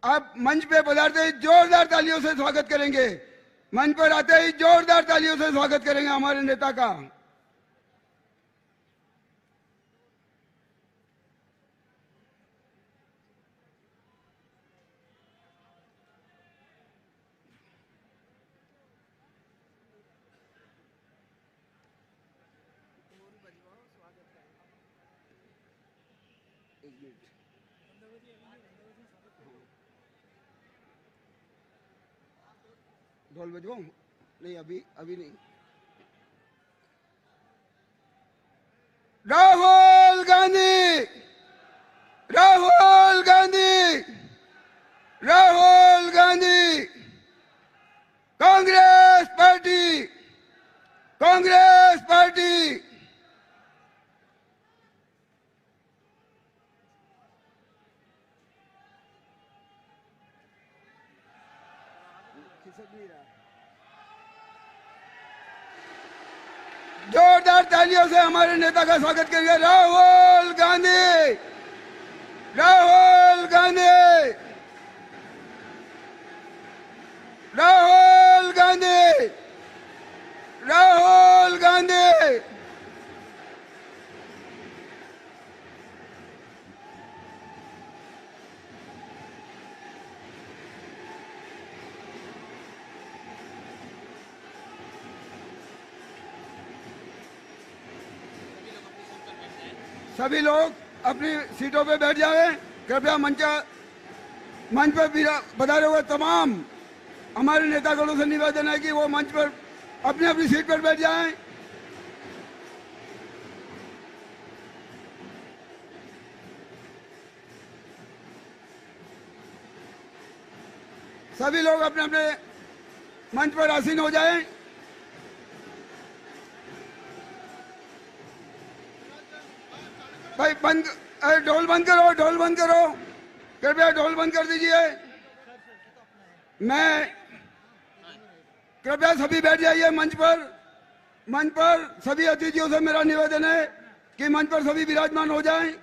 आप मंच पे पधारते ही जोरदार तालियों से स्वागत करेंगे। मंच पर आते ही जोरदार तालियों से स्वागत करेंगे हमारे नेता का। ढोल बजवाऊं? नहीं, अभी नहीं। Rahul Gandhi, Rahul Gandhi, Rahul Gandhi, Congress party, Congress party. जोरदार तालियों से हमारे नेता का स्वागत करिए। राहुल गांधी, राहुल गांधी, राहुल गांधी, राहुल गांधी। सभी लोग अपनी सीटों पे बैठ जाएं। कृपया मंच पर पधारे हुए तमाम हमारे नेतागणों से निवेदन है कि वो मंच पर अपनी अपनी सीट पर बैठ जाएं। सभी लोग अपने अपने मंच पर आसीन हो जाएं। भाई बंद, ढोल बंद करो, ढोल बंद करो, कृपया ढोल बंद कर दीजिए। मैं कृपया सभी बैठ जाइए मंच पर। मंच पर सभी अतिथियों से मेरा निवेदन है कि मंच पर सभी विराजमान हो जाएं।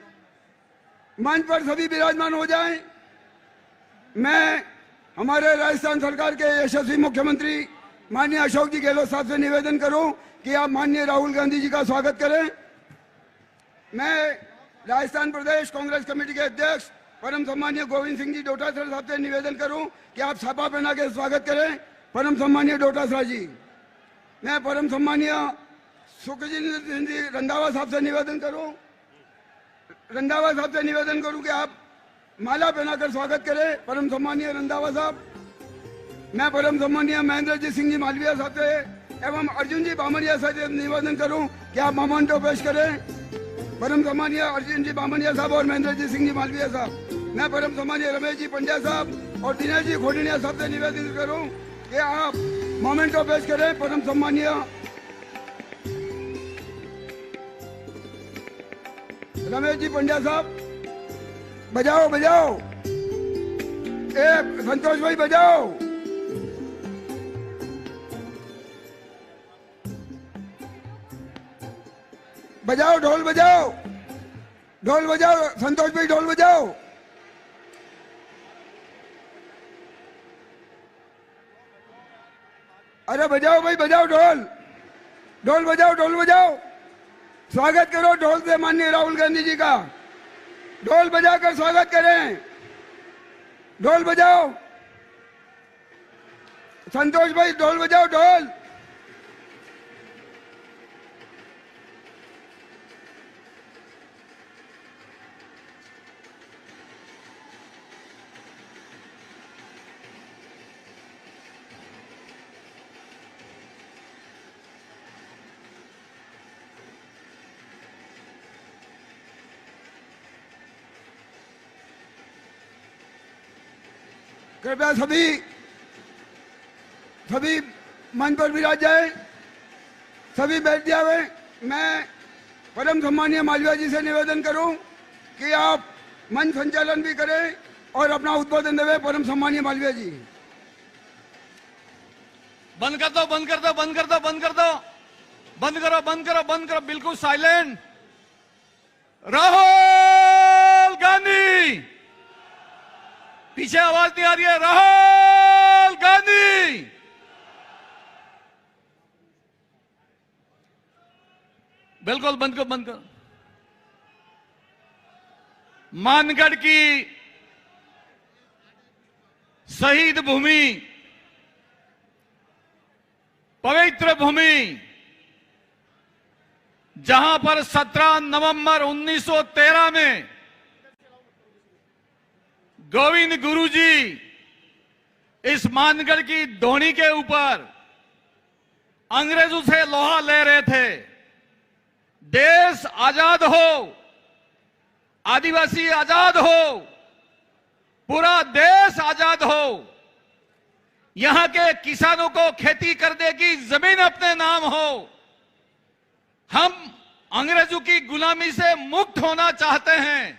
मंच पर सभी विराजमान हो जाएं। मैं हमारे राजस्थान सरकार के यशस्वी मुख्यमंत्री माननीय अशोक जी गहलोत साहब से निवेदन करूं कि आप माननीय राहुल गांधी जी का स्वागत करें। मैं राजस्थान प्रदेश कांग्रेस कमेटी के अध्यक्ष परम सम्मानीय गोविंद सिंह जी डोटासरा साहब से निवेदन करूं कि आप सभा पहना के स्वागत करें परम सम्मानीय डोटासरा जी। मैं परम सम्मानीय सुखजिंदर सिंह जी रंधावा साहब से निवेदन करूं कि आप माला पहनाकर स्वागत करें परम सम्मानीय रंधावा साहब। मैं परम सम्मानीय महेंद्र सिंह जी मालवीय साहब से एवं अर्जुन जी बामणिया साहब से निवेदन करूं कि आप मोमेंटो पेश करें परम सम्मानीय अर्जुन जी बामणिया साहब और महेंद्र सिंह जी मालवीय साहब। मैं परम सम्मानीय रमेश जी पंड्या साहब और दिनेश जी खोडिया साहब से निवेदन करूं कि आप मोमेंटो पेश करें परम सम्मानीय रमेश जी पंड्या साहब। बजाओ बजाओ, संतोष भाई बजाओ। बजाओ, ढोल बजाओ, ढोल बजाओ, संतोष भाई ढोल बजाओ। अरे बजाओ भाई, बजाओ ढोल, ढोल बजाओ, ढोल बजाओ। स्वागत करो ढोल से माननीय राहुल गांधी जी का। ढोल बजाकर स्वागत करें, ढोल बजाओ। संतोष भाई ढोल बजाओ, ढोल। कृपया सभी मंच पर विराज जाए, सभी बैठ जाए। मैं परम सम्मानीय मालवीय जी से निवेदन करूं कि आप मंच संचालन भी करें और अपना उद्बोधन देवे। परम सम्मानीय मालवीय जी। बंद कर दो, बंद कर दो, बंद कर दो, बंद कर दो, बंद करो, बंद करो, बंद करो, बिल्कुल साइलेंट। राहुल गांधी पीछे आवाज नहीं आ रही है। राहुल गांधी, बिल्कुल बंद करो, बंद करो। मानगढ़ की शहीद भूमि, पवित्र भूमि, जहां पर 17 नवंबर 1913 में गोविंद गुरुजी इस मानगढ़ की धोनी के ऊपर अंग्रेजों से लोहा ले रहे थे। देश आजाद हो, आदिवासी आजाद हो, पूरा देश आजाद हो, यहां के किसानों को खेती करने की जमीन अपने नाम हो, हम अंग्रेजों की गुलामी से मुक्त होना चाहते हैं।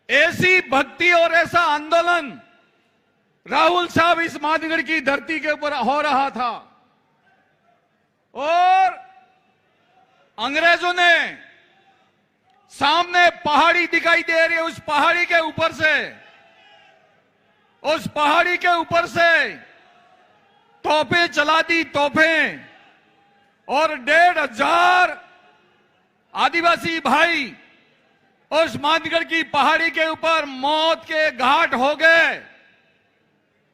ऐसी भक्ति और ऐसा आंदोलन राहुल साहब इस मानगढ़ की धरती के ऊपर हो रहा था और अंग्रेजों ने सामने पहाड़ी दिखाई दे रही है, उस पहाड़ी के ऊपर से, उस पहाड़ी के ऊपर से तोपें चला दी, तोपें, और 1,500 आदिवासी भाई उस मानगढ़ की पहाड़ी के ऊपर मौत के घाट हो गए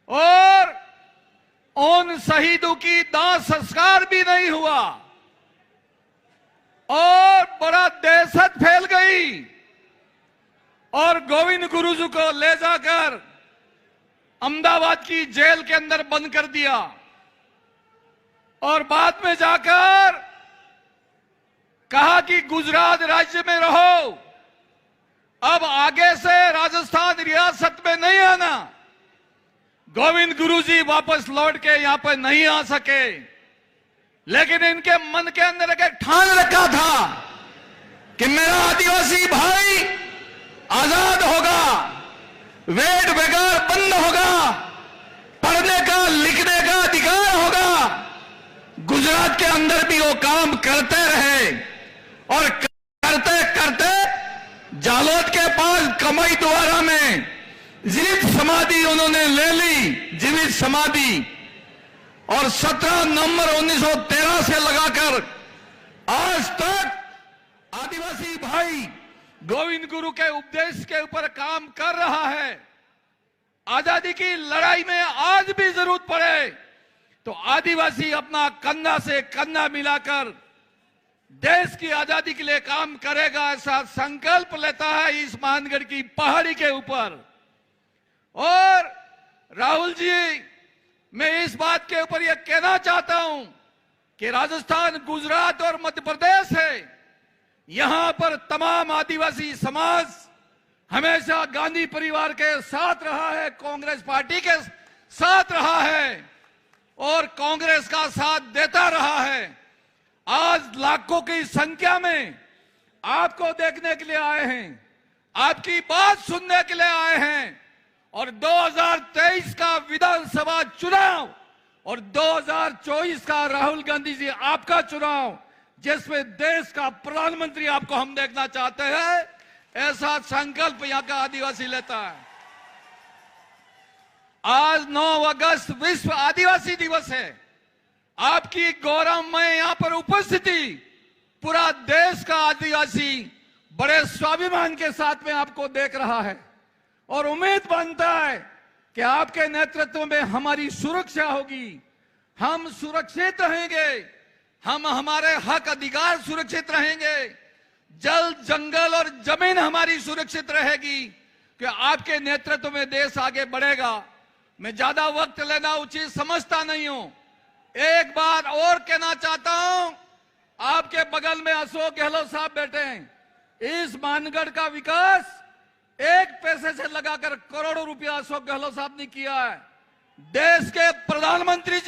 और उन शहीदों की दाह संस्कार भी नहीं हुआ और बड़ा दहशत फैल गई और गोविंद गुरुजी को ले जाकर अहमदाबाद की जेल के अंदर बंद कर दिया और बाद में जाकर कहा कि गुजरात राज्य में रहो, अब आगे से राजस्थान रियासत में नहीं आना। गोविंद गुरुजी वापस लौट के यहां पर नहीं आ सके, लेकिन इनके मन के अंदर एक ठान रखा था कि मेरा आदिवासी भाई आजाद होगा, वेट बेकार बंद होगा, पढ़ने का लिखने का अधिकार होगा। गुजरात के अंदर भी वो काम करते रहे और करते करते जालोद के पास कमाई द्वारा में जीवित समाधि उन्होंने ले ली, जीवित समाधि, और 17 नवंबर 1913 से लगाकर आज तक आदिवासी भाई गोविंद गुरु के उपदेश के ऊपर काम कर रहा है। आजादी की लड़ाई में आज भी जरूरत पड़े तो आदिवासी अपना कंधा से कंधा मिलाकर देश की आजादी के लिए काम करेगा, ऐसा संकल्प लेता है इस मानगढ़ की पहाड़ी के ऊपर। और राहुल जी, मैं इस बात के ऊपर यह कहना चाहता हूं कि राजस्थान, गुजरात और मध्य प्रदेश है, यहां पर तमाम आदिवासी समाज हमेशा गांधी परिवार के साथ रहा है, कांग्रेस पार्टी के साथ रहा है और कांग्रेस का साथ देता रहा है। आज लाखों की संख्या में आपको देखने के लिए आए हैं, आपकी बात सुनने के लिए आए हैं और 2023 का विधानसभा चुनाव और 2024 का राहुल गांधी जी आपका चुनाव, जिसमें देश का प्रधानमंत्री आपको हम देखना चाहते हैं, ऐसा संकल्प यहां का आदिवासी लेता है। आज 9 अगस्त विश्व आदिवासी दिवस है। आपकी गौरवमय यहां पर उपस्थिति, पूरा देश का आदिवासी बड़े स्वाभिमान के साथ में आपको देख रहा है और उम्मीद बनता है कि आपके नेतृत्व में हमारी सुरक्षा होगी, हम सुरक्षित रहेंगे, हम हमारे हक अधिकार सुरक्षित रहेंगे, जल जंगल और जमीन हमारी सुरक्षित रहेगी कि आपके नेतृत्व में देश आगे बढ़ेगा। मैं ज्यादा वक्त लेना उचित समझता नहीं हूं। एक बात और कहना चाहता हूं, आपके बगल में अशोक गहलोत साहब बैठे हैं। इस मानगढ़ का विकास एक पैसे से लगाकर करोड़ों रुपया अशोक गहलोत साहब ने किया है। देश के प्रधानमंत्री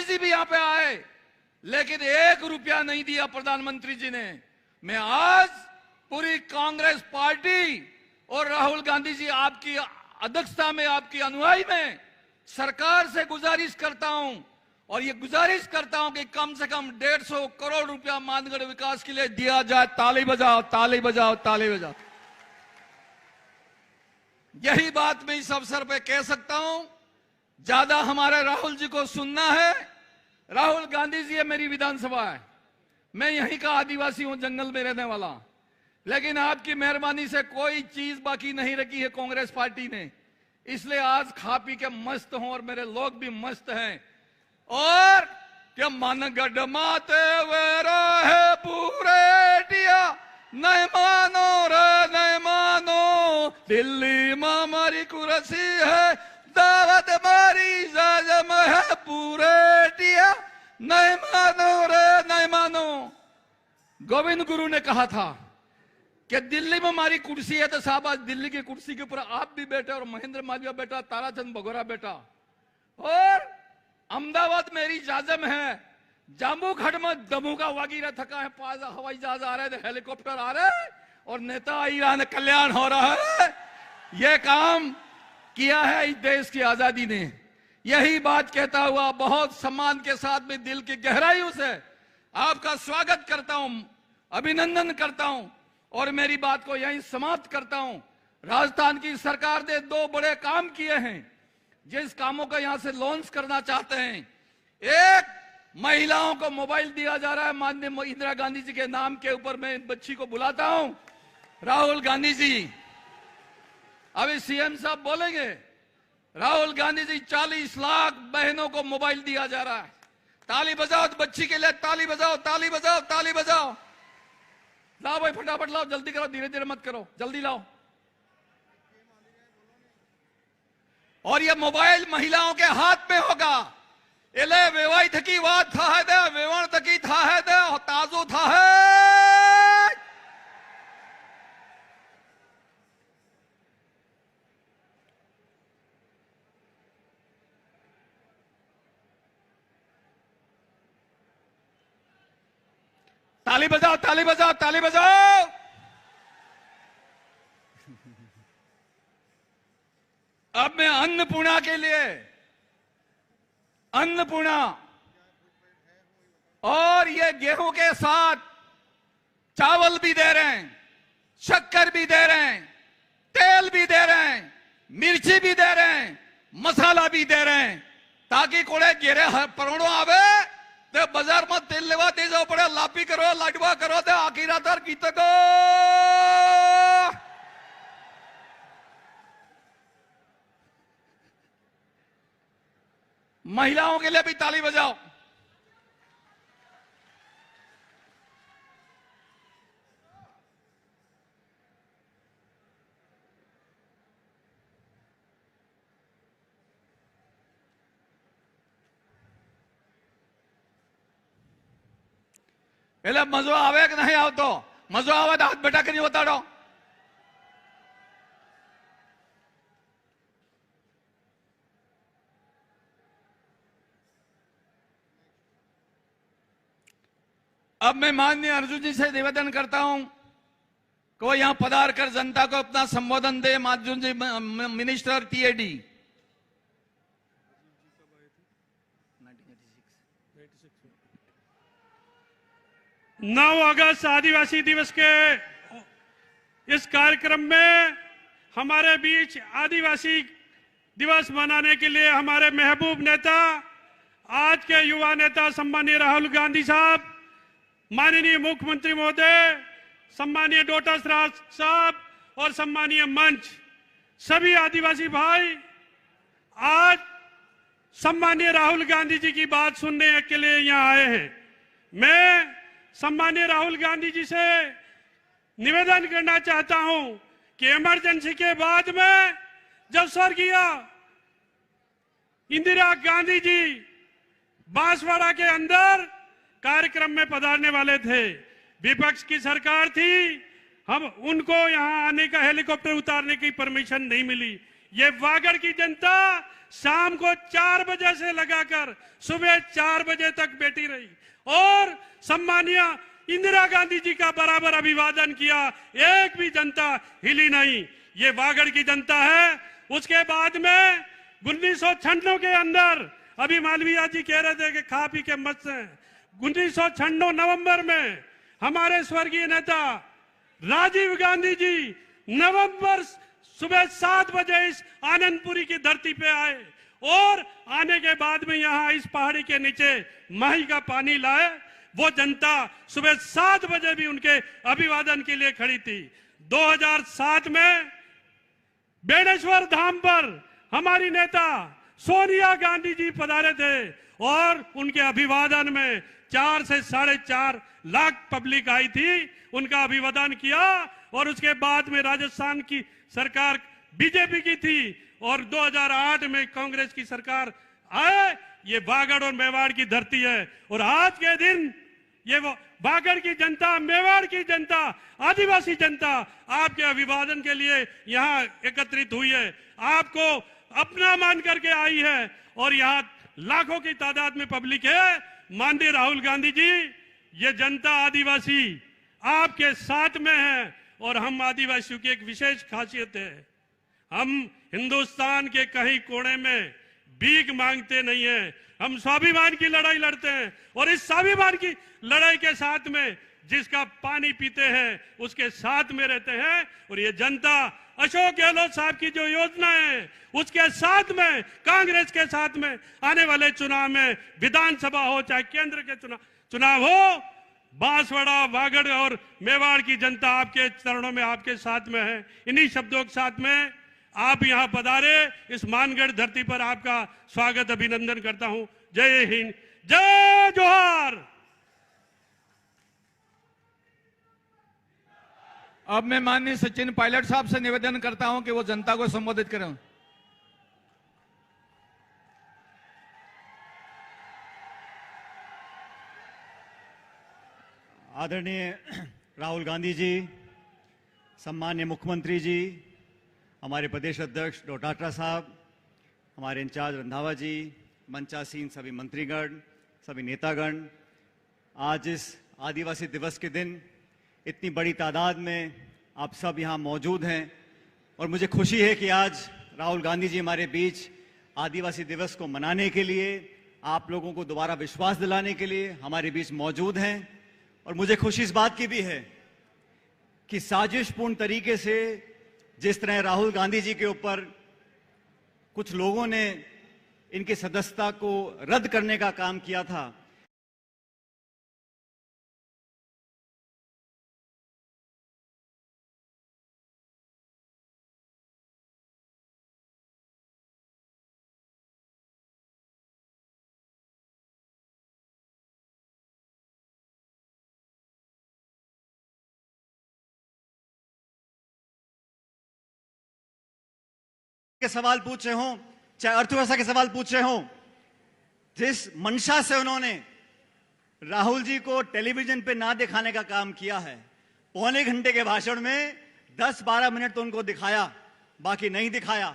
जी भी यहां पे आए, लेकिन 1 रुपया नहीं दिया प्रधानमंत्री जी ने। मैं आज पूरी कांग्रेस पार्टी और राहुल गांधी जी आपकी अध्यक्षता में, आपकी अनुयायी में सरकार से गुजारिश करता हूं और ये गुजारिश करता हूं कि कम से कम 150 करोड़ रुपया मानगढ़ विकास के लिए दिया जाए। ताली बजाओ, ताली बजाओ, ताली बजाओ। यही बात मैं इस अवसर पे कह सकता हूं। ज्यादा हमारे राहुल जी को सुनना है। राहुल गांधी जी है मेरी विधानसभा है, मैं यहीं का आदिवासी हूं, जंगल में रहने वाला। लेकिन आपकी मेहरबानी से कोई चीज बाकी नहीं रखी है कांग्रेस पार्टी ने, इसलिए आज खा पी के मस्त हूं और मेरे लोग भी मस्त हैं। और क्या मन गढ़ माते वेरा है पूरे टिया, नहीं मानो रे नहीं मानो, दिल्ली में हमारी कुर्सी है, दावत मारी जाजम है पूरे टिया, नहीं मानो रे नहीं मानो। गोविंद गुरु ने कहा था कि दिल्ली में हमारी कुर्सी है, तो साहब आज दिल्ली की कुर्सी के ऊपर आप भी बैठे और महेंद्र मालवीय बैठा, ताराचंद बघोरा बैठा। और अहमदाबाद मेरी जाजम है, जाम्बू खड़ में दमू का वागीरा थका है, पास हवाई जहाज आ रहे थे, हेलीकॉप्टर आ रहे और नेता ईरान कल्याण हो रहा है। यह काम किया है इस देश की आजादी ने। यही बात कहता हुआ बहुत सम्मान के साथ में दिल की गहराइयों से आपका स्वागत करता हूं, अभिनंदन करता हूं और मेरी बात को यहीं समाप्त करता हूं। राजस्थान की सरकार ने 2 बड़े काम किए हैं जिस कामों को यहां से लॉन्च करना चाहते हैं। एक, महिलाओं को मोबाइल दिया जा रहा है माननीय इंदिरा गांधी जी के नाम के ऊपर। मैं बच्ची को बुलाता हूं, राहुल गांधी जी अभी सीएम साहब बोलेंगे। राहुल गांधी जी 40 लाख बहनों को मोबाइल दिया जा रहा है। ताली बजाओ बच्ची के लिए, ताली बजाओ ताली बजाओ ताली बजाओ। लाओ भाई फटाफट लाओ, जल्दी करो, धीरे धीरे मत करो, जल्दी लाओ। और ये मोबाइल महिलाओं के हाथ में होगा। एले वेवाई थकी बात था है दे, वेवण तकी था है दे, ताजो था है। ताली बजाओ ताली बजाओ ताली बजाओ। अब मैं अन्नपूर्णा के लिए, अन्नपूर्णा और ये गेहूं के साथ चावल भी दे रहे हैं, शक्कर भी दे रहे हैं, तेल भी दे रहे हैं, मिर्ची भी दे रहे हैं, मसाला भी दे रहे हैं, ताकि कोड़े गिरे परोड़ो आवे ते बाजार में तेल लेवा दे जाओ पड़े, लापी करो लाडवा करो ते आखिरा तर गीत को। महिलाओं के लिए भी ताली बजाओ। એટલે મજો આવે કે નહીં આવતો? મજો આવે તો હાથ બેઠા કરી બતાડો। अब मैं माननीय अर्जुन जी से निवेदन करता हूं कि वो यहां पधार कर जनता को अपना संबोधन दे। अर्जुन जी मिनिस्टर टीएडी। 9 अगस्त आदिवासी दिवस के इस कार्यक्रम में हमारे बीच आदिवासी दिवस मनाने के लिए हमारे महबूब नेता, आज के युवा नेता सम्मानीय राहुल गांधी साहब, माननीय मुख्यमंत्री महोदय, सम्मानीय डॉक्टर राज साहब और सम्मानीय मंच, सभी आदिवासी भाई आज सम्मानीय राहुल गांधी जी की बात सुनने के लिए यहाँ आए हैं। मैं सम्मानीय राहुल गांधी जी से निवेदन करना चाहता हूं कि इमरजेंसी के बाद में जब स्वर्गीय इंदिरा गांधी जी बांसवाड़ा के अंदर कार्यक्रम में पधारने वाले थे, विपक्ष की सरकार थी, हम उनको यहां आने का हेलीकॉप्टर उतारने की परमिशन नहीं मिली। ये वागड़ की जनता शाम को 4 बजे से लगाकर सुबह 4 बजे तक बैठी रही और सम्मानीय इंदिरा गांधी जी का बराबर अभिवादन किया, एक भी जनता हिली नहीं। ये वागड़ की जनता है। उसके बाद में 1996 के अंदर, अभी मालवीय जी कह रहे थे कि खा पी के मस्त हैं, 1996 नवंबर में हमारे स्वर्गीय नेता राजीव गांधी जी नवंबर सुबह 7 बजे इस आनंदपुरी की धरती पे आए और आने के बाद में यहां इस पहाड़ी के नीचे माही का पानी लाए। वो जनता सुबह 7 बजे भी उनके अभिवादन के लिए खड़ी थी। 2007 में बेणेश्वर धाम पर हमारी नेता सोनिया गांधी जी पधारे थे और उनके अभिवादन में 4 से 4.5 लाख पब्लिक आई थी, उनका अभिवादन किया। और उसके बाद में राजस्थान की सरकार बीजेपी की थी और 2008 में कांग्रेस की सरकार आए। ये वागड़ और मेवाड़ की धरती है और आज के दिन ये वागड़ की जनता, मेवाड़ की जनता, आदिवासी जनता आपके अभिवादन के लिए यहाँ एकत्रित हुई है, आपको अपना मान करके आई है और यहाँ लाखों की तादाद में पब्लिक है। माननीय राहुल गांधी जी, ये जनता आदिवासी आपके साथ में है और हम आदिवासियों की एक विशेष खासियत है, हम हिंदुस्तान के कहीं कोने में भीख मांगते नहीं है, हम स्वाभिमान की लड़ाई लड़ते हैं और इस स्वाभिमान की लड़ाई के साथ में जिसका पानी पीते हैं उसके साथ में रहते हैं। और ये जनता अशोक गहलोत साहब की जो योजना है उसके साथ में, कांग्रेस के साथ में आने वाले चुनाव में, विधानसभा हो चाहे केंद्र के चुनाव हो, बांसवाड़ा, वागड़ और मेवाड़ की जनता आपके चरणों में, आपके साथ में है। इन्हीं शब्दों के साथ में आप यहां पधारे, इस मानगढ़ धरती पर आपका स्वागत, अभिनंदन करता हूं। जय हिंद, जय जोहार। अब मैं माननीय सचिन पायलट साहब से निवेदन करता हूं कि वो जनता को संबोधित करें। आदरणीय राहुल गांधी जी, सम्मान्य मुख्यमंत्री जी, हमारे प्रदेश अध्यक्ष डोटाट्रा साहब, हमारे इंचार्ज रंधावा जी, मंचासीन सभी मंत्रीगण, सभी नेतागण, आज इस आदिवासी दिवस के दिन इतनी बड़ी तादाद में आप सब यहाँ मौजूद हैं और मुझे खुशी है कि आज राहुल गांधी जी हमारे बीच आदिवासी दिवस को मनाने के लिए, आप लोगों को दोबारा विश्वास दिलाने के लिए हमारे बीच मौजूद हैं। और मुझे खुशी इस बात की भी है कि साजिशपूर्ण तरीके से जिस तरह राहुल गांधी जी के ऊपर कुछ लोगों ने इनकी सदस्यता को रद्द करने का काम किया था, के सवाल पूछे हों, चाहे अर्थव्यवस्था के सवाल पूछे हों, जिस मंशा से उन्होंने राहुल जी को टेलीविजन पे ना दिखाने का काम किया है, पौने घंटे के भाषण में 10-12 मिनट तो उनको दिखाया, बाकी नहीं दिखाया।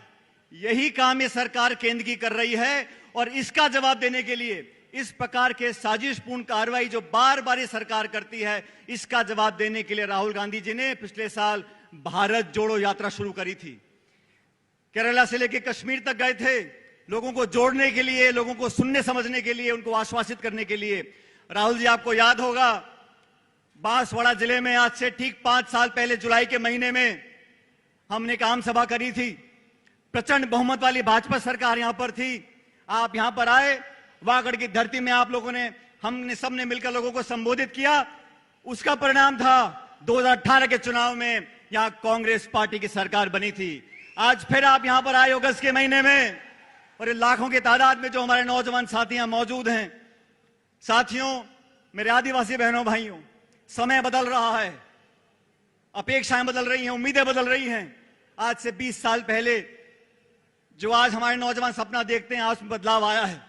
यही काम ये सरकार केंद्र की कर रही है और इसका जवाब देने के लिए इस प्रकार के साजिशपूर्ण कार्रवाई जो बार बार ये सरकार करती है, इसका जवाब देने के लिए राहुल गांधी जी ने पिछले साल भारत जोड़ो यात्रा शुरू करी थी। केरला से लेकर कश्मीर तक गए थे, लोगों को जोड़ने के लिए, लोगों को सुनने समझने के लिए, उनको आश्वासित करने के लिए। राहुल जी, आपको याद होगा बांसवाड़ा जिले में आज से ठीक 5 साल पहले जुलाई के महीने में हमने एक आम सभा करी थी। प्रचंड बहुमत वाली भाजपा सरकार यहां पर थी, आप यहां पर आए, वागड़ की धरती में आप लोगों ने, हमने सबने मिलकर लोगों को संबोधित किया। उसका परिणाम था 2018 के चुनाव में यहां कांग्रेस पार्टी की सरकार बनी थी। आज फिर आप यहां पर आए अगस्त के महीने में और लाखों की तादाद में जो हमारे नौजवान साथियां मौजूद हैं। साथियों, मेरे आदिवासी बहनों भाइयों, समय बदल रहा है, अपेक्षाएं बदल रही हैं, उम्मीदें बदल रही हैं। आज से 20 साल पहले जो आज हमारे नौजवान सपना देखते हैं, आज में बदलाव आया है।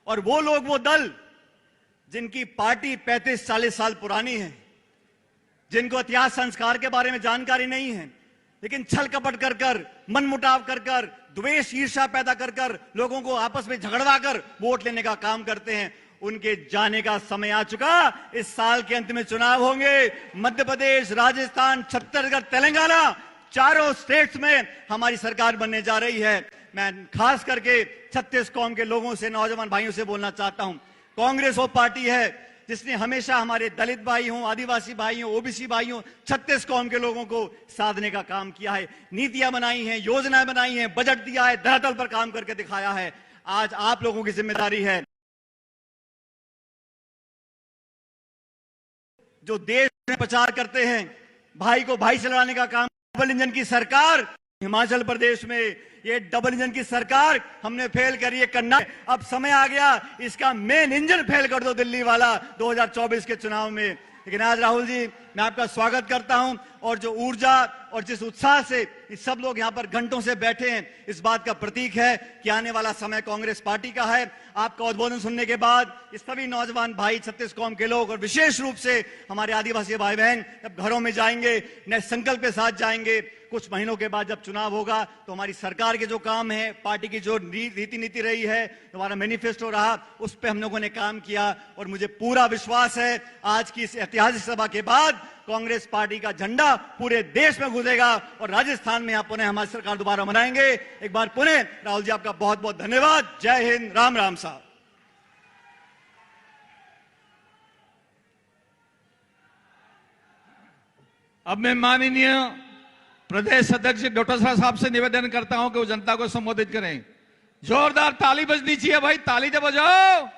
और वो लोग, वो दल जिनकी पार्टी 35-40 साल पुरानी है, जिनको इतिहास संस्कार के बारे में जानकारी नहीं है, लेकिन छल कपट कर कर, मनमुटाव कर कर, द्वेष ईर्ष्या पैदा कर कर, लोगों को आपस में झगड़वा कर वोट लेने का काम करते हैं, उनके जाने का समय आ चुका। इस साल के अंत में चुनाव होंगे। मध्य प्रदेश, राजस्थान, छत्तीसगढ़, तेलंगाना, चारों स्टेट्स में हमारी सरकार बनने जा रही है। मैं खास करके 36 कौम के लोगों से, नौजवान भाइयों से बोलना चाहता हूं, कांग्रेस वो पार्टी है जिसने हमेशा हमारे दलित भाई हों, आदिवासी भाई हों, ओबीसी भाई हों, 36 कौम के लोगों को साधने का काम किया है। नीतियां बनाई हैं, योजनाएं बनाई हैं, बजट दिया है, धरातल पर काम करके दिखाया है। आज आप लोगों की जिम्मेदारी है जो देश में प्रचार करते हैं, भाई को भाई चलाने का काम। डबल इंजन की सरकार हिमाचल प्रदेश में, ये डबल इंजन की सरकार हमने फेल करी है करना। अब समय आ गया इसका मेन इंजन फेल कर दो, दिल्ली वाला 2024 के चुनाव में। लेकिन आज राहुल जी, मैं आपका स्वागत करता हूं, और जो ऊर्जा और जिस उत्साह से ये सब लोग यहां पर घंटों से बैठे हैं, इस बात का प्रतीक है कि आने वाला समय कांग्रेस पार्टी का है। आपका उद्बोधन सुनने के बाद ये सभी नौजवान भाई, 36 कौम के लोग और विशेष रूप से हमारे आदिवासी भाई बहन जब घरों में जाएंगे, नए संकल्प के साथ जाएंगे। कुछ महीनों के बाद जब चुनाव होगा तो हमारी सरकार के जो काम है, पार्टी की जो रीति नीति रही है, हमारा मैनिफेस्टो रहा, उस पर हम लोगों ने काम किया। और मुझे पूरा विश्वास है आज की इस ऐतिहासिक सभा के बाद कांग्रेस पार्टी का झंडा पूरे देश में गूंजेगा और राजस्थान में आप पुनः हमारी सरकार दोबारा बनाएंगे। एक बार पुनः राहुल जी, आपका बहुत बहुत धन्यवाद। जय हिंद, राम राम साहब। अब मैं माननीय प्रदेश अध्यक्ष डॉक्टर साहब से निवेदन करता हूं कि वो जनता को संबोधित करें। जोरदार ताली बजनी चाहिए भाई, ताली तो बजाओ।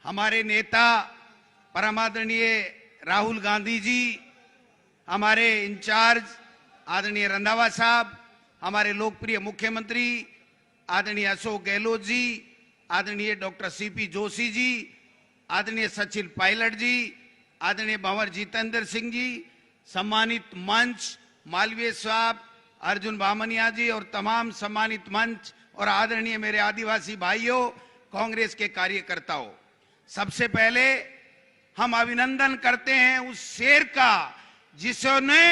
हमारे नेता परमादरणीय राहुल गांधी जी, हमारे इंचार्ज आदरणीय रंधावा साहब, हमारे लोकप्रिय मुख्यमंत्री आदरणीय अशोक गहलोत जी, आदरणीय डॉक्टर सीपी जोशी जी, आदरणीय सचिन पायलट जी, आदरणीय भंवर जितेंद्र सिंह जी, सम्मानित मंच मालवीय साहब, अर्जुन बामनिया जी और तमाम सम्मानित मंच और आदरणीय मेरे आदिवासी भाइयों, कांग्रेस के कार्यकर्ताओं, सबसे पहले हम अभिनंदन करते हैं उस शेर का जिसने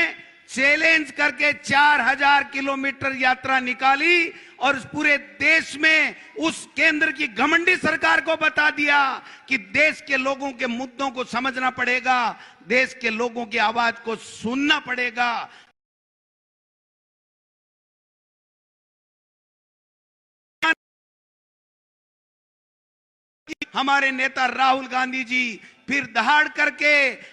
चैलेंज करके 4000 किलोमीटर यात्रा निकाली और पूरे देश में उस केंद्र की घमंडी सरकार को बता दिया कि देश के लोगों के मुद्दों को समझना पड़ेगा, देश के लोगों की आवाज को सुनना पड़ेगा। हमारे नेता राहुल गांधी जी फिर दहाड़ करके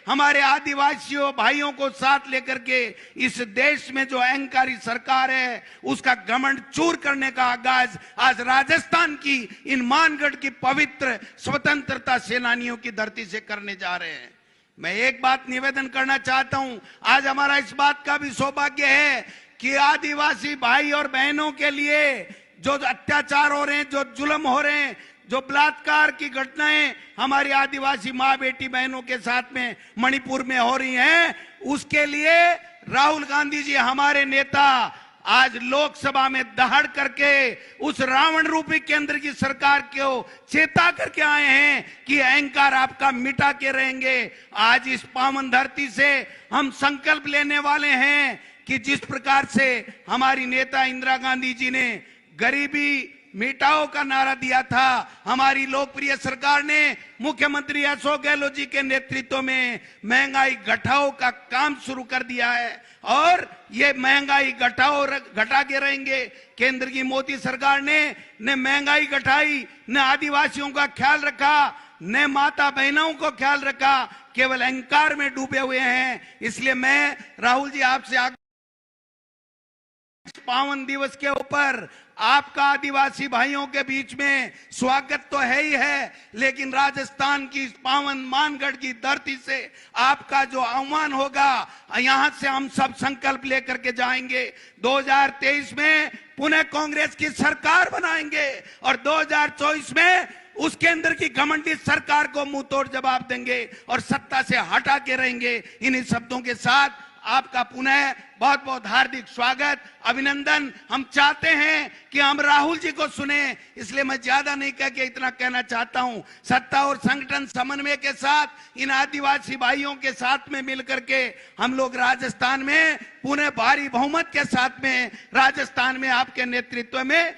हमारे आदिवासियों भाइयों को साथ लेकर के इस देश में जो अहंकारी सरकार है उसका घमंड चूर करने का आगाज आज राजस्थान की इन मानगढ़ की पवित्र स्वतंत्रता सेनानियों की धरती से करने जा रहे हैं। मैं एक बात निवेदन करना चाहता हूं, आज हमारा इस बात का भी सौभाग्य है कि आदिवासी भाई और बहनों के लिए जो अत्याचार हो रहे हैं, जो जुल्म हो रहे हैं, जो बलात्कार की घटनाएं हमारी आदिवासी मां बेटी बहनों के साथ में मणिपुर में हो रही हैं, उसके लिए राहुल गांधी जी हमारे नेता आज लोकसभा में दहाड़ करके उस रावण रूपी केंद्र की सरकार को चेता करके आए हैं कि अहंकार आपका मिटा के रहेंगे। आज इस पावन धरती से हम संकल्प लेने वाले हैं कि जिस प्रकार से हमारी नेता इंदिरा गांधी जी ने गरीबी मिटाओ का नारा दिया था, हमारी लोकप्रिय सरकार ने मुख्यमंत्री अशोक गहलोत जी के नेतृत्व में महंगाई घटाओ का काम शुरू कर दिया है और ये महंगाई घटा के रहेंगे। केंद्र की मोदी सरकार ने न महंगाई घटाई, न आदिवासियों का ख्याल रखा, न माता बहनों को ख्याल रखा, केवल अहंकार में डूबे हुए हैं। इसलिए मैं राहुल जी आपसे पावन दिवस के ऊपर आपका आदिवासी भाइयों के बीच में स्वागत तो है ही है, लेकिन राजस्थान की पावन मानगढ़ की धरती से आपका जो आह्वान होगा, यहां से हम सब संकल्प लेकर के जाएंगे। 2023 में पुनः कांग्रेस की सरकार बनाएंगे और 2024 में उस केंद्र की घमंडी सरकार को मुंह तोड़ जवाब देंगे और सत्ता से हटा के रहेंगे। इन्हीं शब्दों के साथ आपका पुनः बहुत बहुत हार्दिक स्वागत, अभिनंदन। हम चाहते हैं कि हम राहुल जी को सुने, इसलिए मैं ज्यादा नहीं कह के इतना कहना चाहता हूं। सत्ता और संगठन समन्वय के साथ इन आदिवासी भाइयों के साथ में मिलकर के हम लोग राजस्थान में पुनः भारी बहुमत के साथ में राजस्थान में आपके नेतृत्व में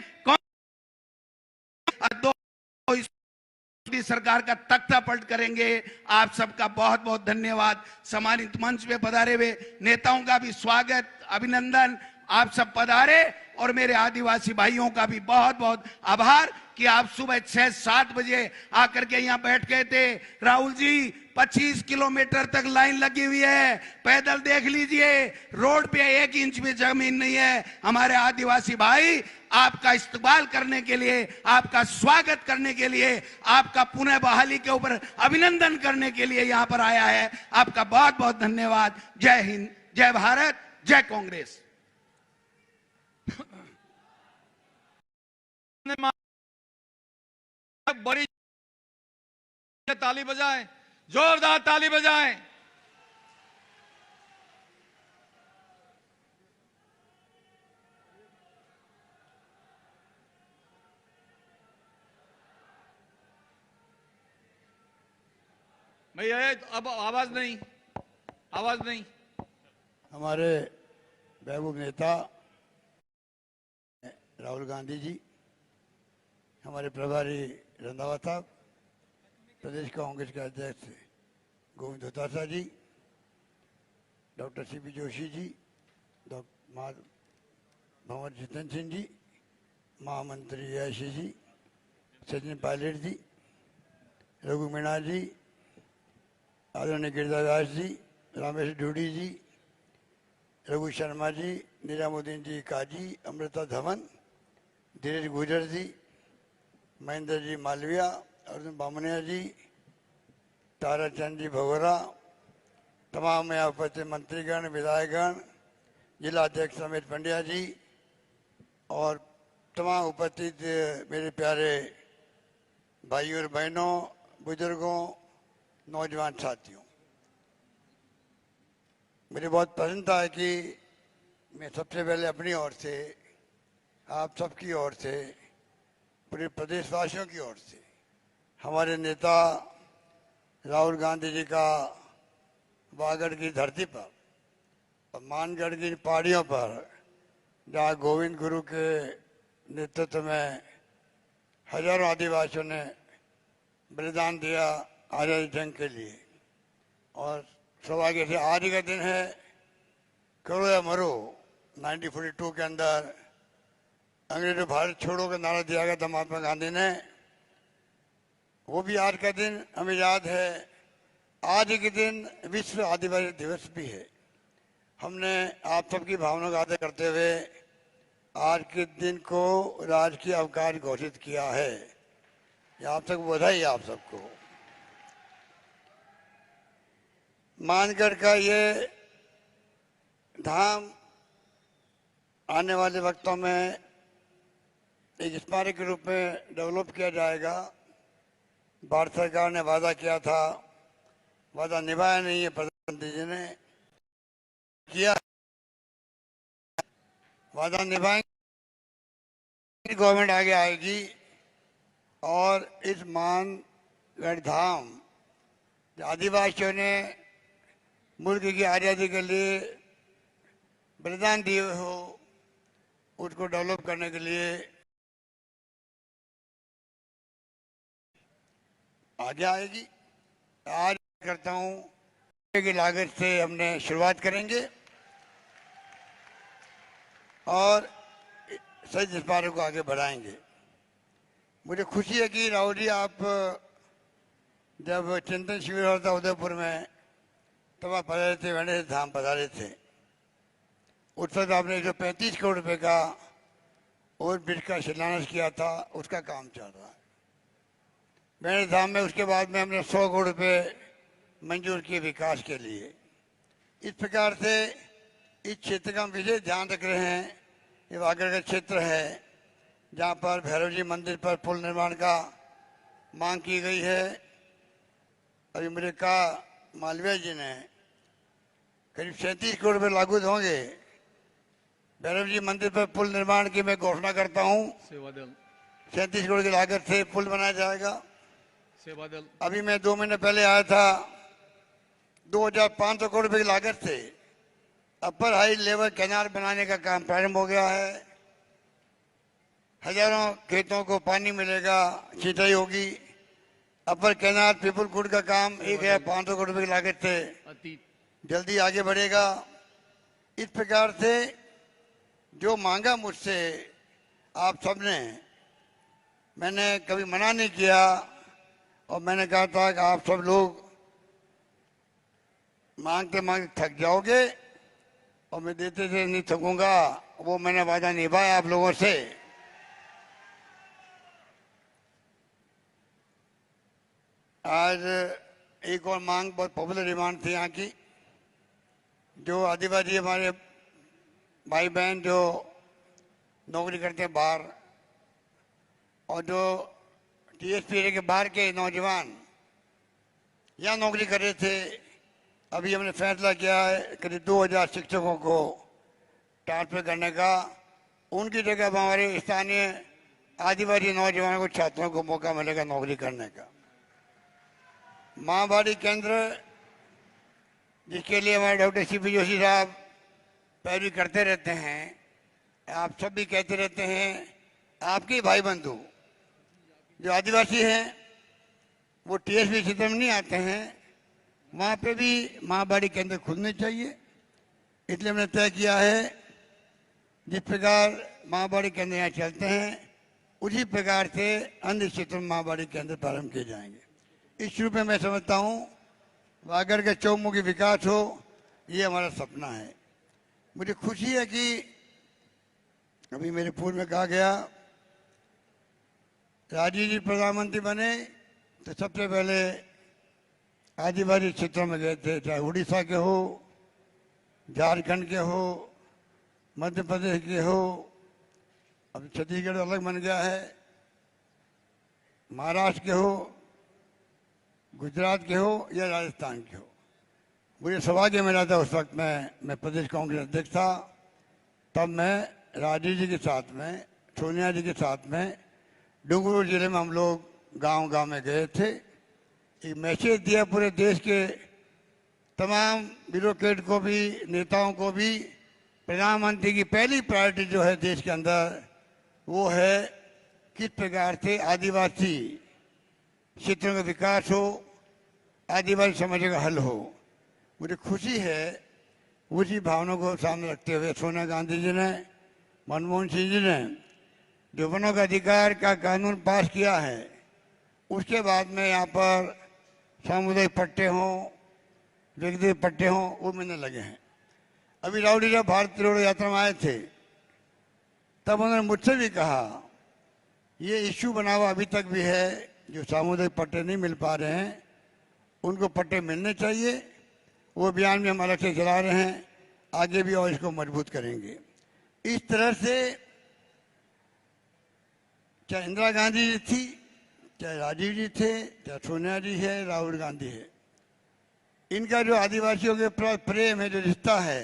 सरकार का तख्ता पलट करेंगे। आप सबका बहुत बहुत धन्यवाद। सम्मानित मंच पे पधारे हुए नेताओं का भी स्वागत, अभिनंदन। आप सब पधारे और मेरे आदिवासी भाइयों का भी बहुत बहुत आभार कि आप सुबह 6-7 बजे आकर के यहाँ बैठ गए थे। राहुल जी 25 किलोमीटर तक लाइन लगी हुई है, पैदल देख लीजिए, रोड पे 1 इंच भी जमीन नहीं है। हमारे आदिवासी भाई आपका इस्तकबाल करने के लिए, आपका स्वागत करने के लिए, आपका पुनः बहाली के ऊपर अभिनंदन करने के लिए यहाँ पर आया है। आपका बहुत बहुत धन्यवाद। जय हिंद, जय भारत, जय कांग्रेस। बड़ी ताली बजाएं, जोरदार ताली बजाएं। भैया अब आवाज नहीं, आवाज नहीं। हमारे महबूब नेता राहुल गांधी जी, हमारे प्रभारी रंधावा साहब, प्रदेश कांग्रेस के अध्यक्ष गोविंद दोतासा जी, doctor CP Joshi ji, doctor भंवर जितेंद्र सिंह जी, महामंत्री याशी जी, सचिन पायलट जी, रघु मीणा जी, आदरणीय गिरिजादास जी, रामेश ढूडी जी, रघु शर्मा जी, निजामुद्दीन जी काजी, अमृता धवन, धीरज गुजर जी, महेंद्र जी मालविया, अर्जुन बामनिया जी, ताराचंद जी भगोरा, तमाम यहाँ उपस्थित मंत्रीगण, विधायकगण, जिला अध्यक्ष समेत पंड्या जी और तमाम उपस्थित मेरे प्यारे भाइयों और बहनों, बुजुर्गों, नौजवान साथियों, मुझे बहुत प्रसन्नता है कि मैं सबसे पहले अपनी ओर से, आप सबकी ओर से, पूरे प्रदेशवासियों की ओर से हमारे नेता राहुल गांधी जी का वागड़ की धरती पर और मानगढ़ की पहाड़ियों पर, जहाँ गोविंद गुरु के नेतृत्व में हजारों आदिवासियों ने बलिदान दिया आज़ादी जंग के लिए, और सौभाग्य से आज का दिन है, करो या मरो 1942 के अंदर अंग्रेजों भारत छोड़ो का नारा दिया गया था महात्मा गांधी ने, वो भी आज का दिन हमें याद है। आज के दिन विश्व आदिवासी दिवस भी है। हमने आप सबकी भावना का आदर करते हुए आज के दिन को राजकीय अवकाश घोषित किया है। आप सबको बधाई, आप सबको। मानगढ़ का ये धाम आने वाले वक्तों में एक स्मारक के रूप में डेवलप किया जाएगा। भारत सरकार ने वादा किया था, वादा निभाया नहीं है, प्रधानमंत्री जी ने किया, वादा निभाएंगे, गवर्नमेंट आगे आएगी और इस मानगढ़ धाम आदिवासियों ने मुल्क की आज़ादी के लिए बलिदान दिए हो, उसको डेवलप करने के लिए आगे आएगी। आज करता हूँ की लागत से हमने शुरुआत करेंगे और सही स्मारक को आगे बढ़ाएंगे। मुझे खुशी है कि राहुल जी, आप जब चिंतन शिविर होता उदयपुर में तब आप पधारे थे, वैसे धाम पधारे थे। उस वक्त आपने 135 करोड़ रुपए का और ब्रिज का शिलान्यास किया था, उसका काम चल रहा है मेरे धाम में। उसके बाद में हमने 100 करोड़ रुपए मंजूर किए विकास के लिए। इस प्रकार से इस क्षेत्र का हम विशेष ध्यान रख रहे हैं। ये वागड़ का क्षेत्र है जहाँ पर भैरव जी मंदिर पर पुल निर्माण का मांग की गई है। अभी मुझे कहा मालविया जी ने करीब 37 करोड़ रुपये लागू होंगे भैरव जी मंदिर पर पुल निर्माण की मैं घोषणा करता हूँ। 37 करोड़ की लागत से पुल बनाया जाएगा। अभी मैं 2 महीने पहले आया था, 2500 करोड़ रुपए की लागत से अपर हाई लेवल कैनाल बनाने का काम प्रारंभ हो गया है। हजारों खेतों को पानी मिलेगा, सिंचाई होगी। अपर कैनाल पीपलकुट का काम 1500 करोड़ रुपए की लागत से जल्दी आगे बढ़ेगा। इस प्रकार से जो मांगा मुझसे आप सबने, मैंने कभी मना नहीं किया और मैंने कहा था कि आप सब लोग मांगते मांगते थक जाओगे और मैं देते देते नहीं थकूंगा। वो मैंने वादा निभाया आप लोगों से। आज एक और मांग बहुत पॉपुलर डिमांड थी यहाँ की, जो आदिवासी हमारे भाई बहन जो नौकरी करते हैं बाहर, और जो टीएसपी के बाहर के नौजवान यहाँ नौकरी कर रहे थे, अभी हमने फैसला किया है करीब 2000 शिक्षकों को ट्रांसफर करने का। उनकी जगह अब हमारे स्थानीय आदिवासी नौजवानों को, छात्रों को मौका मिलेगा नौकरी करने का। माँबाड़ी केंद्र, जिसके लिए हमारे डॉक्टर सीपी जोशी साहब पैरवी करते रहते हैं, आप सब भी कहते रहते हैं, आपके भाई बंधु जो आदिवासी हैं वो टीएसपी क्षेत्र में नहीं आते हैं, वहाँ पे भी माँबाड़ी केंद्र खुलने चाहिए। इसलिए हमने तय किया है जिस प्रकार माँबाड़ी केंद्र यहाँ चलते हैं उसी प्रकार से अन्य क्षेत्रों में माँबाड़ी केंद्र प्रारंभ किए जाएंगे। इस रूप में मैं समझता हूँ वागड़ के चौमुखी विकास हो, ये हमारा सपना है। मुझे खुशी है कि अभी मेरे पूर्व में कहा गया राजीव जी प्रधानमंत्री बने तो सबसे पहले आदिवासी क्षेत्रों में गए थे, चाहे उड़ीसा के हो, झारखंड के हो, मध्य प्रदेश के हो, अब छत्तीसगढ़ अलग बन गया है, महाराष्ट्र के हो, गुजरात के हो या राजस्थान के हो। मुझे सौभाग्य मिला था उस वक्त मैं प्रदेश कांग्रेस अध्यक्ष था, तब मैं राजीव जी के साथ में, सोनिया जी के साथ में डूंगरपुर जिले में हम लोग गांव-गांव में गए थे। एक मैसेज दिया पूरे देश के तमाम ब्यूरोक्रेट को भी, नेताओं को भी, प्रधानमंत्री की पहली प्रायोरिटी जो है देश के अंदर वो है किस प्रकार से आदिवासी क्षेत्रों का विकास हो, आदिवासी समस्या का हल हो। मुझे खुशी है उसी भावना को सामने रखते हुए सोनिया गांधी जी ने, मनमोहन सिंह जी ने जो वनों का अधिकार का कानून पास किया है, उसके बाद में यहाँ पर सामुदायिक पट्टे हों, व्यक्तिगत पट्टे हों, वो मिलने लगे हैं। अभी राहुल जी जब भारत जोड़ो यात्रा में आए थे तब उन्होंने मुझसे भी कहा ये इश्यू बना हुआ अभी तक भी है, जो सामुदायिक पट्टे नहीं मिल पा रहे हैं उनको पट्टे मिलने चाहिए। वो अभियान भी हम अलग से चला रहे हैं, आगे भी और इसको मजबूत करेंगे। इस तरह से चाहे इंदिरा गांधी जी थी, चाहे राजीव जी थे, चाहे सोनिया जी है, राहुल गांधी है, इनका जो आदिवासियों के प्रेम है, जो रिश्ता है,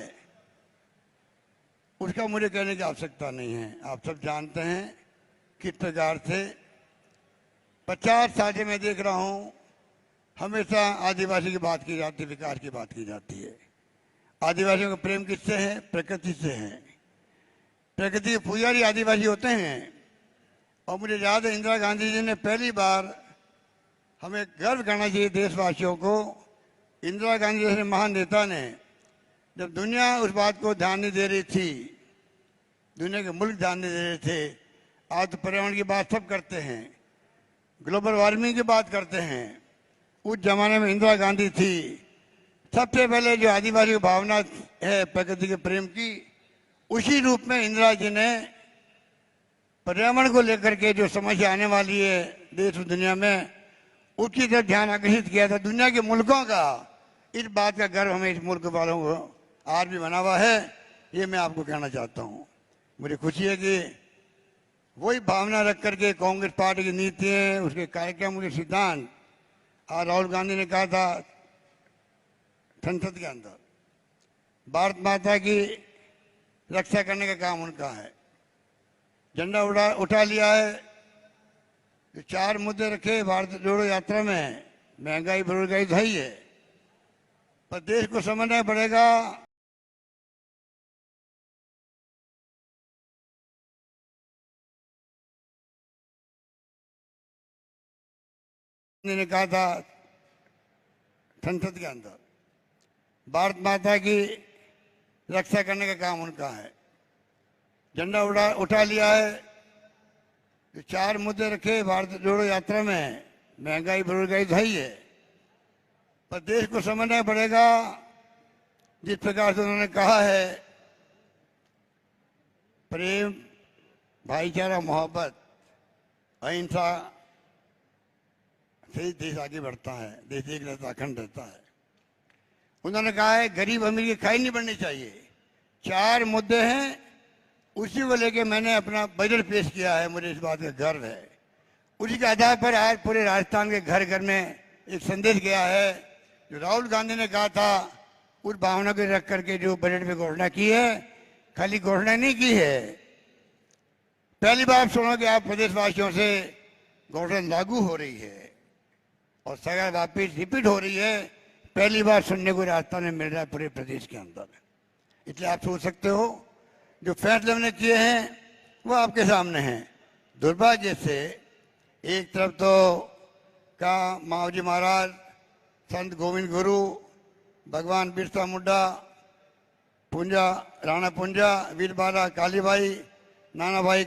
उसका मुझे कहने की आवश्यकता नहीं है। आप सब जानते हैं किस प्रकार से 50 साल से मैं देख रहा हूँ हमेशा आदिवासी की बात की जाती है, विकास की बात की जाती है। आदिवासियों का प्रेम किससे है? प्रकृति से है। प्रकृति के पुजारी आदिवासी होते हैं। और मुझे याद है इंदिरा गांधी जी ने पहली बार, हमें गर्व करना चाहिए देशवासियों को, इंदिरा गांधी जैसे महान नेता ने जब दुनिया उस बात को ध्यान नहीं दे रही थी, दुनिया के मुल्क ध्यान नहीं दे रहे थे, आज तो पर्यावरण की बात सब करते हैं, ग्लोबल वार्मिंग की बात करते हैं, उस जमाने में इंदिरा गांधी थी। सबसे पहले जो आदिवासी की भावना है प्रकृति के प्रेम की, उसी रूप में इंदिरा जी ने पर्यावरण को लेकर के जो समस्या आने वाली है देश और दुनिया में, उसकी तरफ ध्यान आकर्षित किया था। दुनिया के मुल्कों का इस बात का गर्व हमें इस मुल्क वालों को आज भी बना हुआ है, ये मैं आपको कहना चाहता हूँ। मुझे खुशी है कि वही भावना रख करके कांग्रेस पार्टी की नीतियाँ, उसके कार्यक्रम, उसके सिद्धांत, आज राहुल गांधी ने कहा था संसद के अंदर भारत माता की रक्षा करने का काम उनका है। झंडा उठा लिया है, जो 4 मुद्दे रखे भारत जोड़ो यात्रा में, महंगाई बेरोजगारी तो ही है, पर देश को समझना पड़ेगा ने कहा था संसद के अंदर भारत माता की रक्षा करने का काम उनका है। झंडा उठा लिया है। जो 4 मुद्दे रखे भारत जोड़ो यात्रा में, महंगाई बेरोजगारी तो है ही है, पर देश को समझना पड़ेगा जिस प्रकार से उन्होंने कहा है प्रेम, भाईचारा, मोहब्बत, अहिंसा से ही देश आगे बढ़ता है, देश एक रहता, अखंड रहता है। उन्होंने कहा है गरीब अमीर की खाई नहीं बढ़नी चाहिए। 4 मुद्दे हैं, उसी को लेके मैंने अपना बजट पेश किया है, मुझे इस बात का गर्व है। उसी के आधार पर आज पूरे राजस्थान के घर घर में एक संदेश गया है। जो राहुल गांधी ने कहा था, उस भावना को रख करके जो बजट में घोषणा की है, खाली घोषणा नहीं की है, पहली बार सुनोगे आप प्रदेशवासियों से घोषणा लागू हो रही है और सगा वापिस रिपीट हो रही है। पहली बार सुनने को राजस्थान में मिल रहा है पूरे प्रदेश के अंदर। इसलिए आप सोच सकते हो जो फैसले हमने किए हैं वो आपके सामने हैं। दुर्भाग्य से एक तरफ तो का माओजी महाराज, संत गोविंद गुरु, भगवान बिरसा मुंडा, पुंजा, राणा पुंजा, वीरबाला, कालीबाई, नाना भाई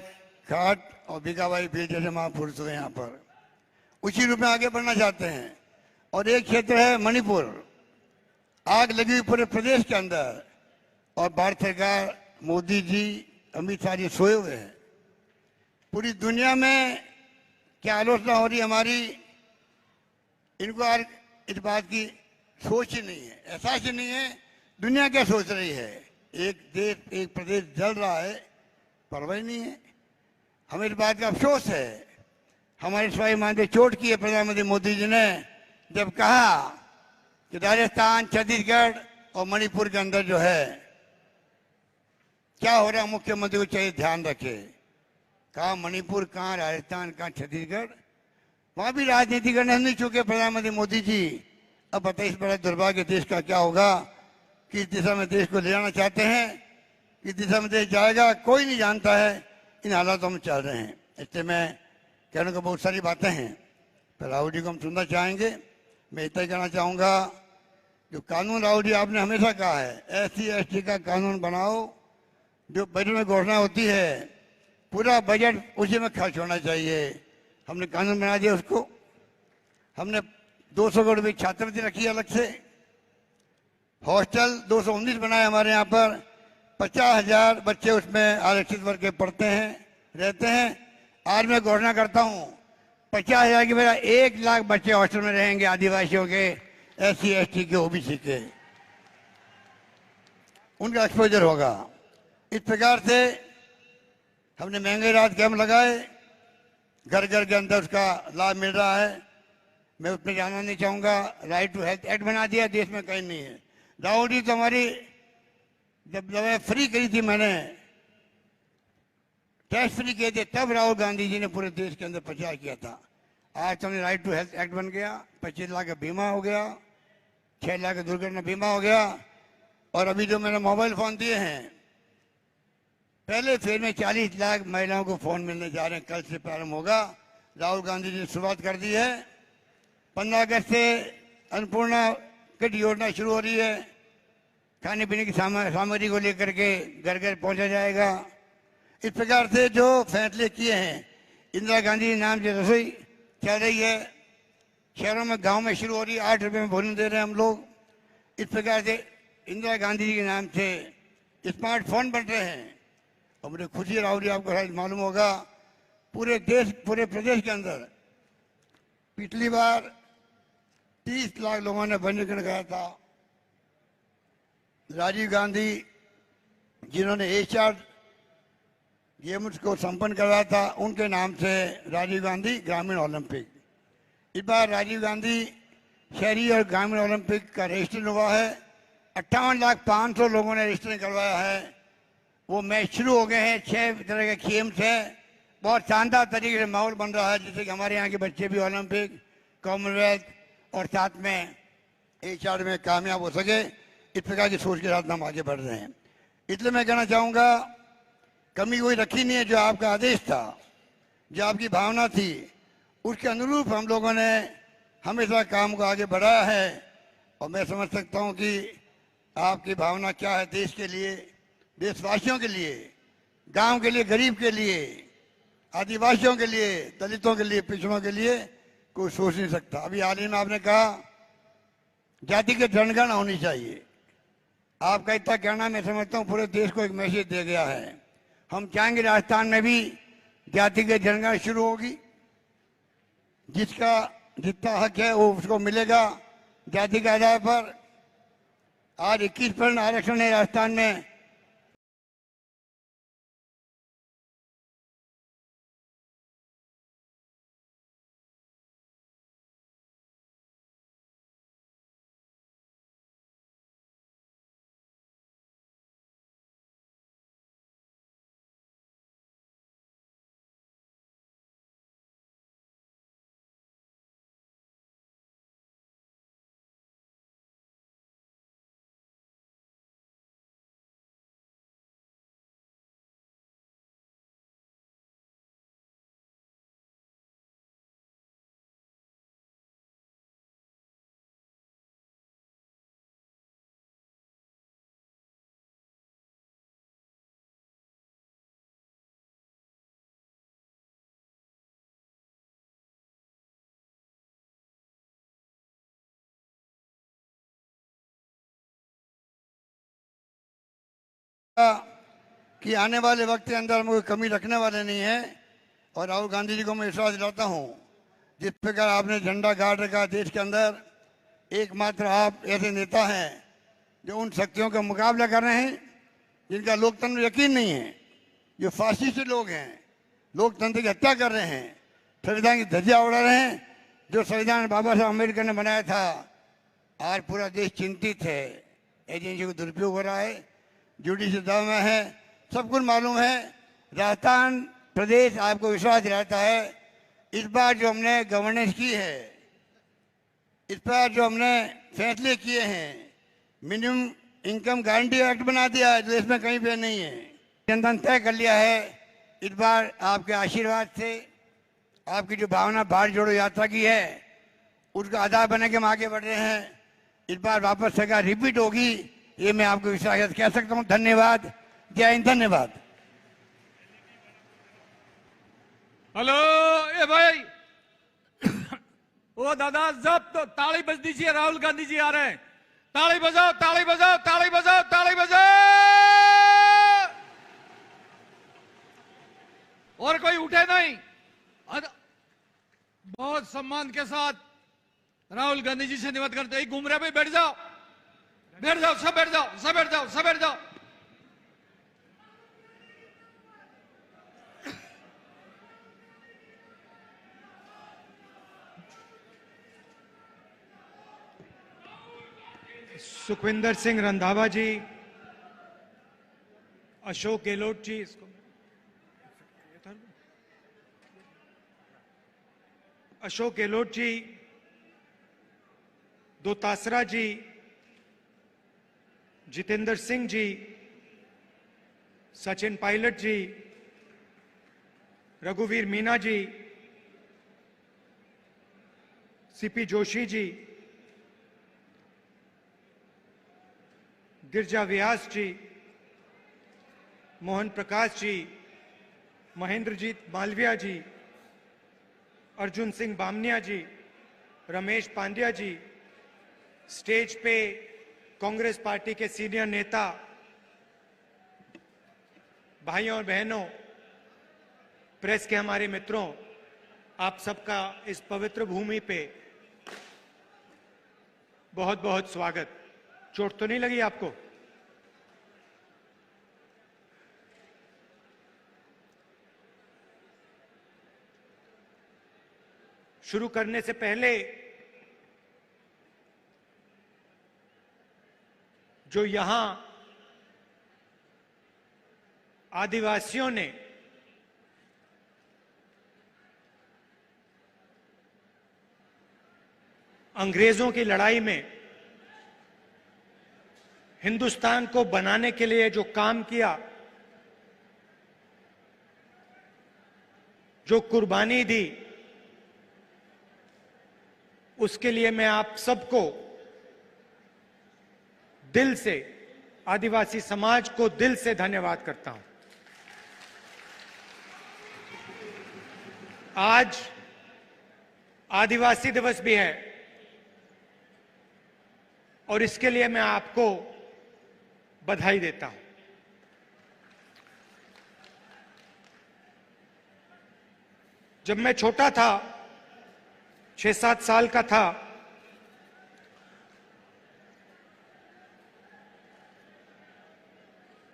खाट और भिकाबाई भील जैसे महापुरुष हुए यहाँ पर, उसी रूप में आगे बढ़ना चाहते हैं। और एक क्षेत्र है मणिपुर, आग लगी हुई पूरे प्रदेश के अंदर, और भारत सरकार, मोदी जी, अमित शाह जी सोए हुए हैं। पूरी दुनिया में क्या आलोचना हो रही है हमारी, इनको आज इस बात की सोच ही नहीं है, एहसास ही नहीं है दुनिया क्या सोच रही है। एक देश, एक प्रदेश जल रहा है, परवाह नहीं है। हमें इस बात का अफसोस है, हमारे स्वाभिमान पे चोट की है प्रधानमंत्री मोदी जी ने जब कहा कि राजस्थान, छत्तीसगढ़ और मणिपुर के अंदर जो है क्या हो रहा है, मुख्यमंत्री को चाहिए ध्यान रखे। कहा मणिपुर, कहाँ राजस्थान, कहाँ छत्तीसगढ़, वहां भी राजनीति करने नहीं चुके प्रधानमंत्री मोदी जी। अब बताइए इस बड़ा दुर्भाग्य देश का क्या होगा, किस दिशा में देश को ले जाना चाहते हैं, किस दिशा में देश जाएगा कोई नहीं जानता है। इन हालातों में चल रहे हैं। इसलिए मैं कहने को बहुत सारी बातें हैं, पर राहुल जी को हम सुनना चाहेंगे। मैं इतना ही कहना चाहूँगा, जो कानून राहुल जी आपने हमेशा कहा है, SC ST का कानून बनाओ, जो बजट में घोषणा होती है पूरा बजट उसी में खर्च होना चाहिए। हमने कानून बना दिया उसको। हमने 200 करोड़ रुपये छात्रवृत्ति रखी अलग से, हॉस्टल 219 बनाए हमारे यहाँ पर, 50,000 बच्चे उसमें आरक्षित वर्ग के पढ़ते हैं, रहते हैं। आज मैं घोषणा करता हूँ 50,000 की बजाय 1 लाख बच्चे हॉस्टल में रहेंगे, आदिवासियों के, SC ST के, OBC के, उनका एक्सपोजर होगा। इस प्रकार से हमने महंगाई राहत कैंप लगाए, घर घर के अंदर उसका लाभ मिल रहा है। मैं उसमें जाना नहीं चाहूँगा। राइट टू हेल्थ एक्ट बना दिया, देश में कहीं नहीं है। राहुल जी तो हमारी जब दवाएं फ्री करी थी, मैंने टेस्ट फ्री किए थे, तब राहुल गांधी जी ने पूरे देश के अंदर प्रचार किया था। आज तो हमने राइट टू हेल्थ एक्ट बन गया, 25 लाख का बीमा हो गया, 6 लाख का दुर्घटना बीमा हो गया। और अभी जो मैंने मोबाइल फोन दिए हैं, पहले फेज में 40 लाख महिलाओं को फोन मिलने जा रहे हैं, कल से प्रारंभ होगा। राहुल गांधी जी ने शुरुआत कर दी है। 15 अगस्त से अन्नपूर्णा किट योजना शुरू हो रही है, खाने पीने की सामग्री को लेकर के घर घर पहुंचा जाएगा। इस प्रकार से जो फैसले किए हैं, इंदिरा गांधी के नाम से रसोई चल रही है, शहरों में, गांव में शुरू हो रही है, 8 रुपये में भोजन दे रहे हैं हम लोग। इस प्रकार से इंदिरा गांधी जी के नाम से स्मार्टफोन बन रहे हैं। और मुझे खुशी है राहुल जी, आपको मालूम होगा पूरे देश, पूरे प्रदेश के अंदर पिछली बार 30 लाख लोगों ने पंजीकरण कराया था। राजीव गांधी जिन्होंने एशियाड गेम्स को संपन्न करवाया था, उनके नाम से राजीव गांधी ग्रामीण ओलंपिक। इस बार राजीव गांधी शहरी और ग्रामीण ओलंपिक का रजिस्ट्रेशन हुआ है। 58,500,000 लोगों ने रजिस्ट्रेशन करवाया है। वो मैच शुरू हो गए हैं, 6 तरह के गेम्स हैं। बहुत शानदार तरीके से माहौल बन रहा है, जिससे कि हमारे यहाँ के बच्चे भी ओलंपिक, कॉमनवेल्थ और साथ में एशियाड में कामयाब हो सके। इस प्रकार की सोच के साथ हम आगे बढ़ रहे हैं। इसलिए मैं कहना चाहूँगा, कमी कोई रखी नहीं है। जो आपका आदेश था, जो आपकी भावना थी, उसके अनुरूप हम लोगों ने हमेशा काम को आगे बढ़ाया है। और मैं समझ सकता हूँ कि आपकी भावना क्या है देश के लिए, देशवासियों के लिए। गांव के लिए, गरीब के लिए, आदिवासियों के लिए, दलितों के लिए, पिछड़ों के लिए कोई सोच नहीं सकता। अभी हाल ही में आपने कहा जाति की जनगणना होनी चाहिए। आपका इतना कहना मैं समझता हूँ पूरे देश को एक मैसेज दे गया है। हम चाहेंगे राजस्थान में भी जाति की जनगणना शुरू होगी। जिसका जितना हक है वो उसको मिलेगा जाति के आधार पर। आज 21% आरक्षण है राजस्थान में। कि आने वाले वक्त के अंदर हम कोई कमी रखने वाले नहीं है। और राहुल गांधी जी को मैं विश्वास दिलाता हूँ, जिस प्रकार आपने झंडा गाड़ रखा देश के अंदर, एकमात्र आप ऐसे नेता हैं जो उन शक्तियों का मुकाबला कर रहे हैं जिनका लोकतंत्र में यकीन नहीं है, जो फासिस्ट लोग हैं, लोकतंत्र की हत्या कर रहे हैं, संविधान की धज्जियां उड़ा रहे हैं। जो संविधान बाबा साहब अम्बेडकर ने बनाया था, आज पूरा देश चिंतित है। एजेंसी को दुरुपयोग हो रहा है, जुडिशियल दाव में है, सब कुछ मालूम है। राजस्थान प्रदेश आपको विश्वास दिलाता है, इस बार जो हमने गवर्नेंस की है, इस बार जो हमने फैसले किए हैं, मिनिमम इनकम गारंटी एक्ट बना दिया है जो इसमें कहीं पे नहीं है, जनता तय कर लिया है। इस बार आपके आशीर्वाद से, आपकी जो भावना भारत जोड़ो यात्रा की है, उसका आधार बना के हम आगे बढ़ रहे हैं। इस बार वापस सरकार रिपीट होगी, ये मैं आपको विश्वास कह सकता हूँ। धन्यवाद, जय हिंद, धन्यवाद। हेलो ए भाई, ओ दादा, जब तो ताली बज दीजिए, राहुल गांधी जी आ रहे हैं। ताली बजाओ, ताली बजाओ, ताली बजाओ, ताली बजाओ। और कोई उठे नहीं। बहुत सम्मान के साथ राहुल गांधी जी से निवेदन करते हैं, घूम रहे भाई, बैठ जाओ, बैठ जाओ, सब बैठ जाओ, सब बैठ जाओ, सब बैठ जाओ। सुखविंदर सिंह रंधावा जी, अशोक गहलोत जी, अशोक गहलोत जी, दोतासरा जी, जितेंद्र सिंह जी, सचिन पायलट जी, रघुवीर मीना जी, सीपी जोशी जी, गिरजा व्यास जी, मोहन प्रकाश जी, महेंद्रजीत मालविया जी, अर्जुन सिंह बामनिया जी, रमेश पांड्या जी, स्टेज पे कांग्रेस पार्टी के सीनियर नेता, भाइयों और बहनों, प्रेस के हमारे मित्रों, आप सबका इस पवित्र भूमि पे बहुत बहुत स्वागत। चोट तो नहीं लगी आपको? शुरू करने से पहले जो यहां आदिवासियों ने अंग्रेजों की लड़ाई में हिंदुस्तान को बनाने के लिए जो काम किया, जो कुर्बानी दी, उसके लिए मैं आप सबको दिल से, आदिवासी समाज को दिल से धन्यवाद करता हूं। आज आदिवासी दिवस भी है और इसके लिए मैं आपको बधाई देता हूं। जब मैं छोटा था, 6-7 साल का था,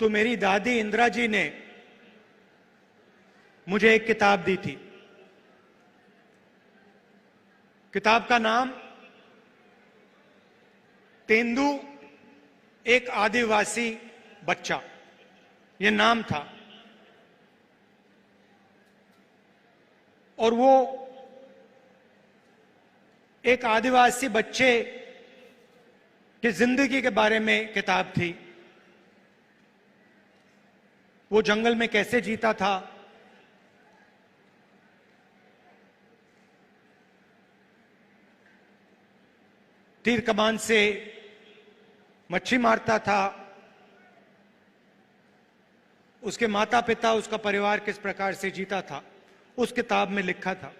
तो मेरी दादी इंदिरा जी ने मुझे एक किताब दी थी। किताब का नाम तेंदू एक आदिवासी बच्चा, यह नाम था। और वो एक आदिवासी बच्चे की जिंदगी के बारे में किताब थी। वो जंगल में कैसे जीता था, तीर कमान से मच्छी मारता था, उसके माता पिता, उसका परिवार किस प्रकार से जीता था, उस किताब में लिखा था।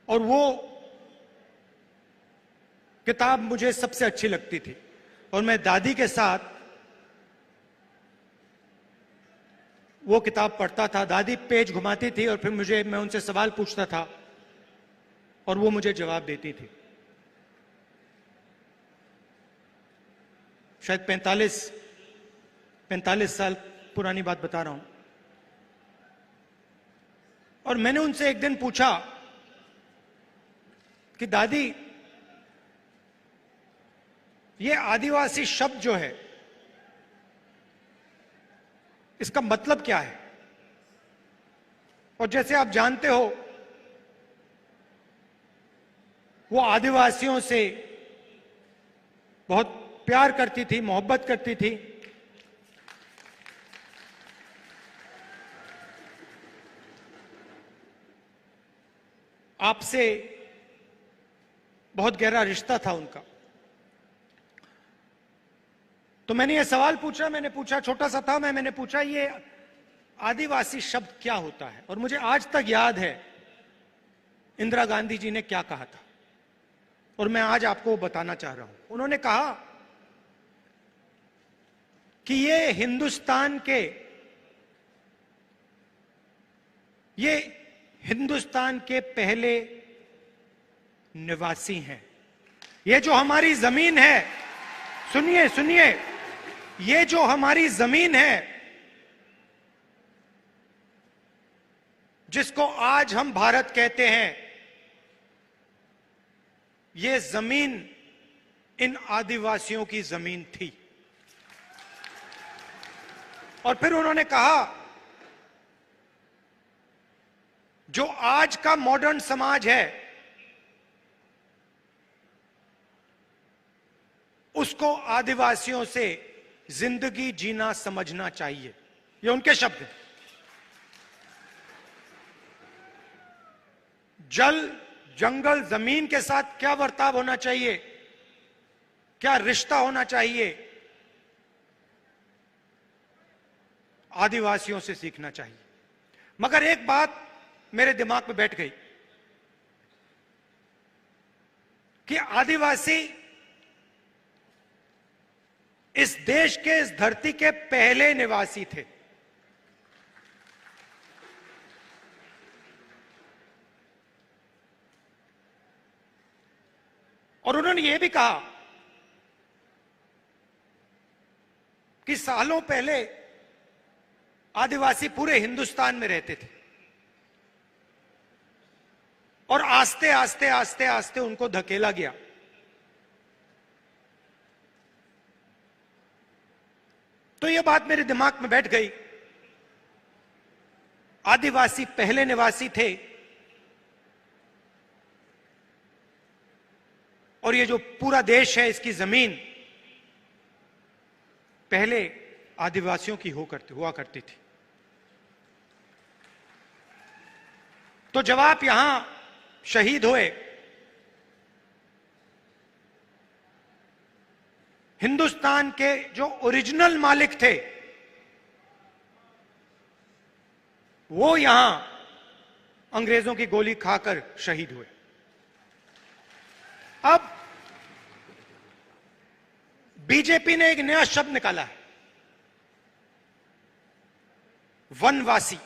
और वो किताब मुझे सबसे अच्छी लगती थी और मैं दादी के साथ वो किताब पढ़ता था। दादी पेज घुमाती थी और फिर मैं उनसे सवाल पूछता था और वो मुझे जवाब देती थी। शायद 45 साल पुरानी बात बता रहा हूं। और मैंने उनसे एक दिन पूछा कि दादी, ये आदिवासी शब्द जो है, इसका मतलब क्या है? और जैसे आप जानते हो, वो आदिवासियों से बहुत प्यार करती थी, मोहब्बत करती थी। आपसे बहुत गहरा रिश्ता था उनका। तो मैंने ये सवाल पूछा, छोटा सा था मैंने पूछा, ये आदिवासी शब्द क्या होता है? और मुझे आज तक याद है इंदिरा गांधी जी ने क्या कहा था, और मैं आज आपको बताना चाह रहा हूं। उन्होंने कहा कि ये हिंदुस्तान के पहले निवासी हैं। ये जो हमारी जमीन है, सुनिए, ये जो हमारी जमीन है, जिसको आज हम भारत कहते हैं, ये जमीन इन आदिवासियों की जमीन थी। और फिर उन्होंने कहा, जो आज का मॉडर्न समाज है, उसको आदिवासियों से जिंदगी जीना समझना चाहिए। ये उनके शब्द हैं। जल, जंगल, जमीन के साथ क्या बर्ताव होना चाहिए, क्या रिश्ता होना चाहिए, आदिवासियों से सीखना चाहिए। मगर एक बात मेरे दिमाग में बैठ गई कि आदिवासी इस देश के, इस धरती के पहले निवासी थे। और उन्होंने यह भी कहा कि सालों पहले आदिवासी पूरे हिंदुस्तान में रहते थे और आस्ते आस्ते उनको धकेला गया। तो यह बात मेरे दिमाग में बैठ गई, आदिवासी पहले निवासी थे और ये जो पूरा देश है, इसकी जमीन पहले आदिवासियों की हुआ करती थी। तो जब आप यहां शहीद हुए, हिंदुस्तान के जो ओरिजिनल मालिक थे वो यहां अंग्रेजों की गोली खाकर शहीद हुए। अब बीजेपी ने एक नया शब्द निकाला है, वनवासी।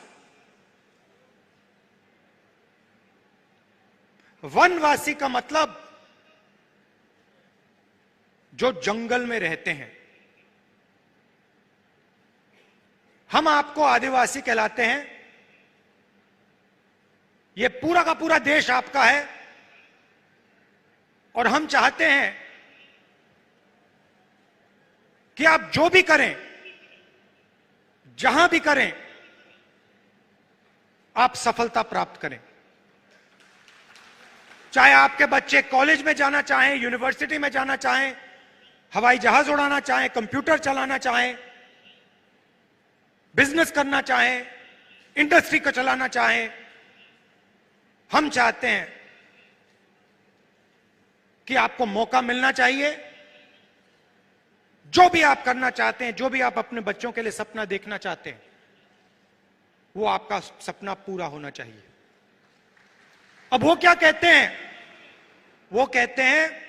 वनवासी का मतलब जो जंगल में रहते हैं। हम आपको आदिवासी कहलाते हैं, यह पूरा का पूरा देश आपका है, और हम चाहते हैं कि आप जो भी करें, जहां भी करें, आप सफलता प्राप्त करें। चाहे आपके बच्चे कॉलेज में जाना चाहें, यूनिवर्सिटी में जाना चाहें, हवाई जहाज उड़ाना चाहें, कंप्यूटर चलाना चाहें, बिजनेस करना चाहें, इंडस्ट्री को चलाना चाहें, हम चाहते हैं कि आपको मौका मिलना चाहिए। जो भी आप करना चाहते हैं, जो भी आप अपने बच्चों के लिए सपना देखना चाहते हैं, वो आपका सपना पूरा होना चाहिए। अब वो क्या कहते हैं? वो कहते हैं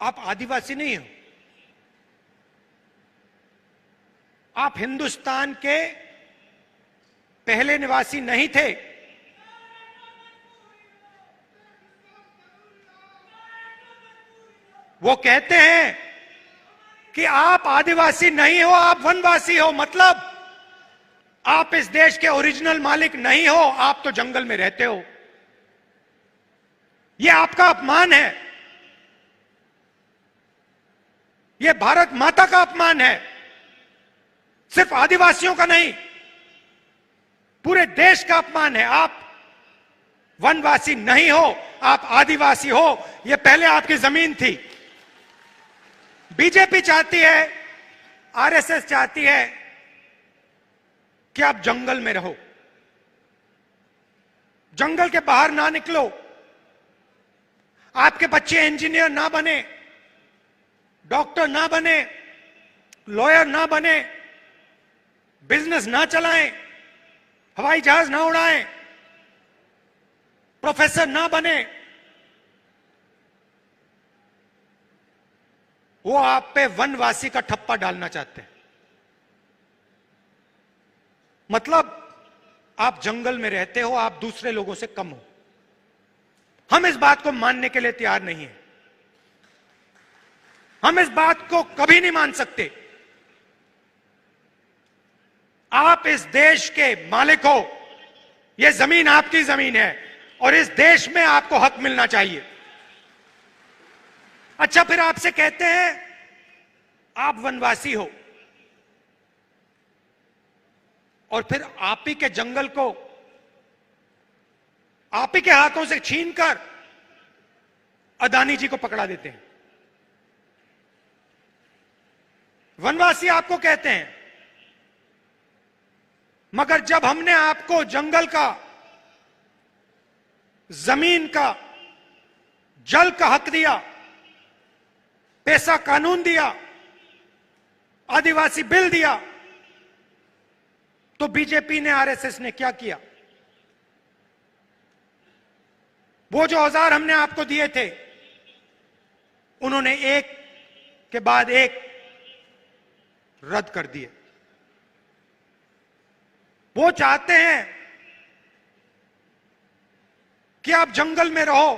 आप आदिवासी नहीं हो, आप हिंदुस्तान के पहले निवासी नहीं थे। वो कहते हैं कि आप आदिवासी नहीं हो, आप वनवासी हो। मतलब आप इस देश के ओरिजिनल मालिक नहीं हो, आप तो जंगल में रहते हो। यह आपका अपमान है, यह भारत माता का अपमान है। सिर्फ आदिवासियों का नहीं, पूरे देश का अपमान है। आप वनवासी नहीं हो, आप आदिवासी हो। यह पहले आपकी जमीन थी। बीजेपी चाहती है, आरएसएस चाहती है कि आप जंगल में रहो, जंगल के बाहर ना निकलो। आपके बच्चे इंजीनियर ना बने, डॉक्टर ना बने, लॉयर ना बने, बिजनेस ना चलाएं, हवाई जहाज ना उड़ाएं, प्रोफेसर ना बने। वो आप पे वनवासी का ठप्पा डालना चाहते हैं। मतलब आप जंगल में रहते हो, आप दूसरे लोगों से कम हो। हम इस बात को मानने के लिए तैयार नहीं है। हम इस बात को कभी नहीं मान सकते। आप इस देश के मालिक हो, यह जमीन आपकी जमीन है, और इस देश में आपको हक मिलना चाहिए। अच्छा, फिर आपसे कहते हैं आप वनवासी हो, और फिर आप ही के जंगल को आप ही के हाथों से छीनकर अदानी जी को पकड़ा देते हैं। वनवासी आपको कहते हैं, मगर जब हमने आपको जंगल का, जमीन का, जल का हक दिया, पैसा कानून दिया, आदिवासी बिल दिया, तो बीजेपी ने, आरएसएस ने क्या किया? वो जो औजार हमने आपको दिए थे, उन्होंने एक के बाद एक रद्द कर दिए। वो चाहते हैं कि आप जंगल में रहो,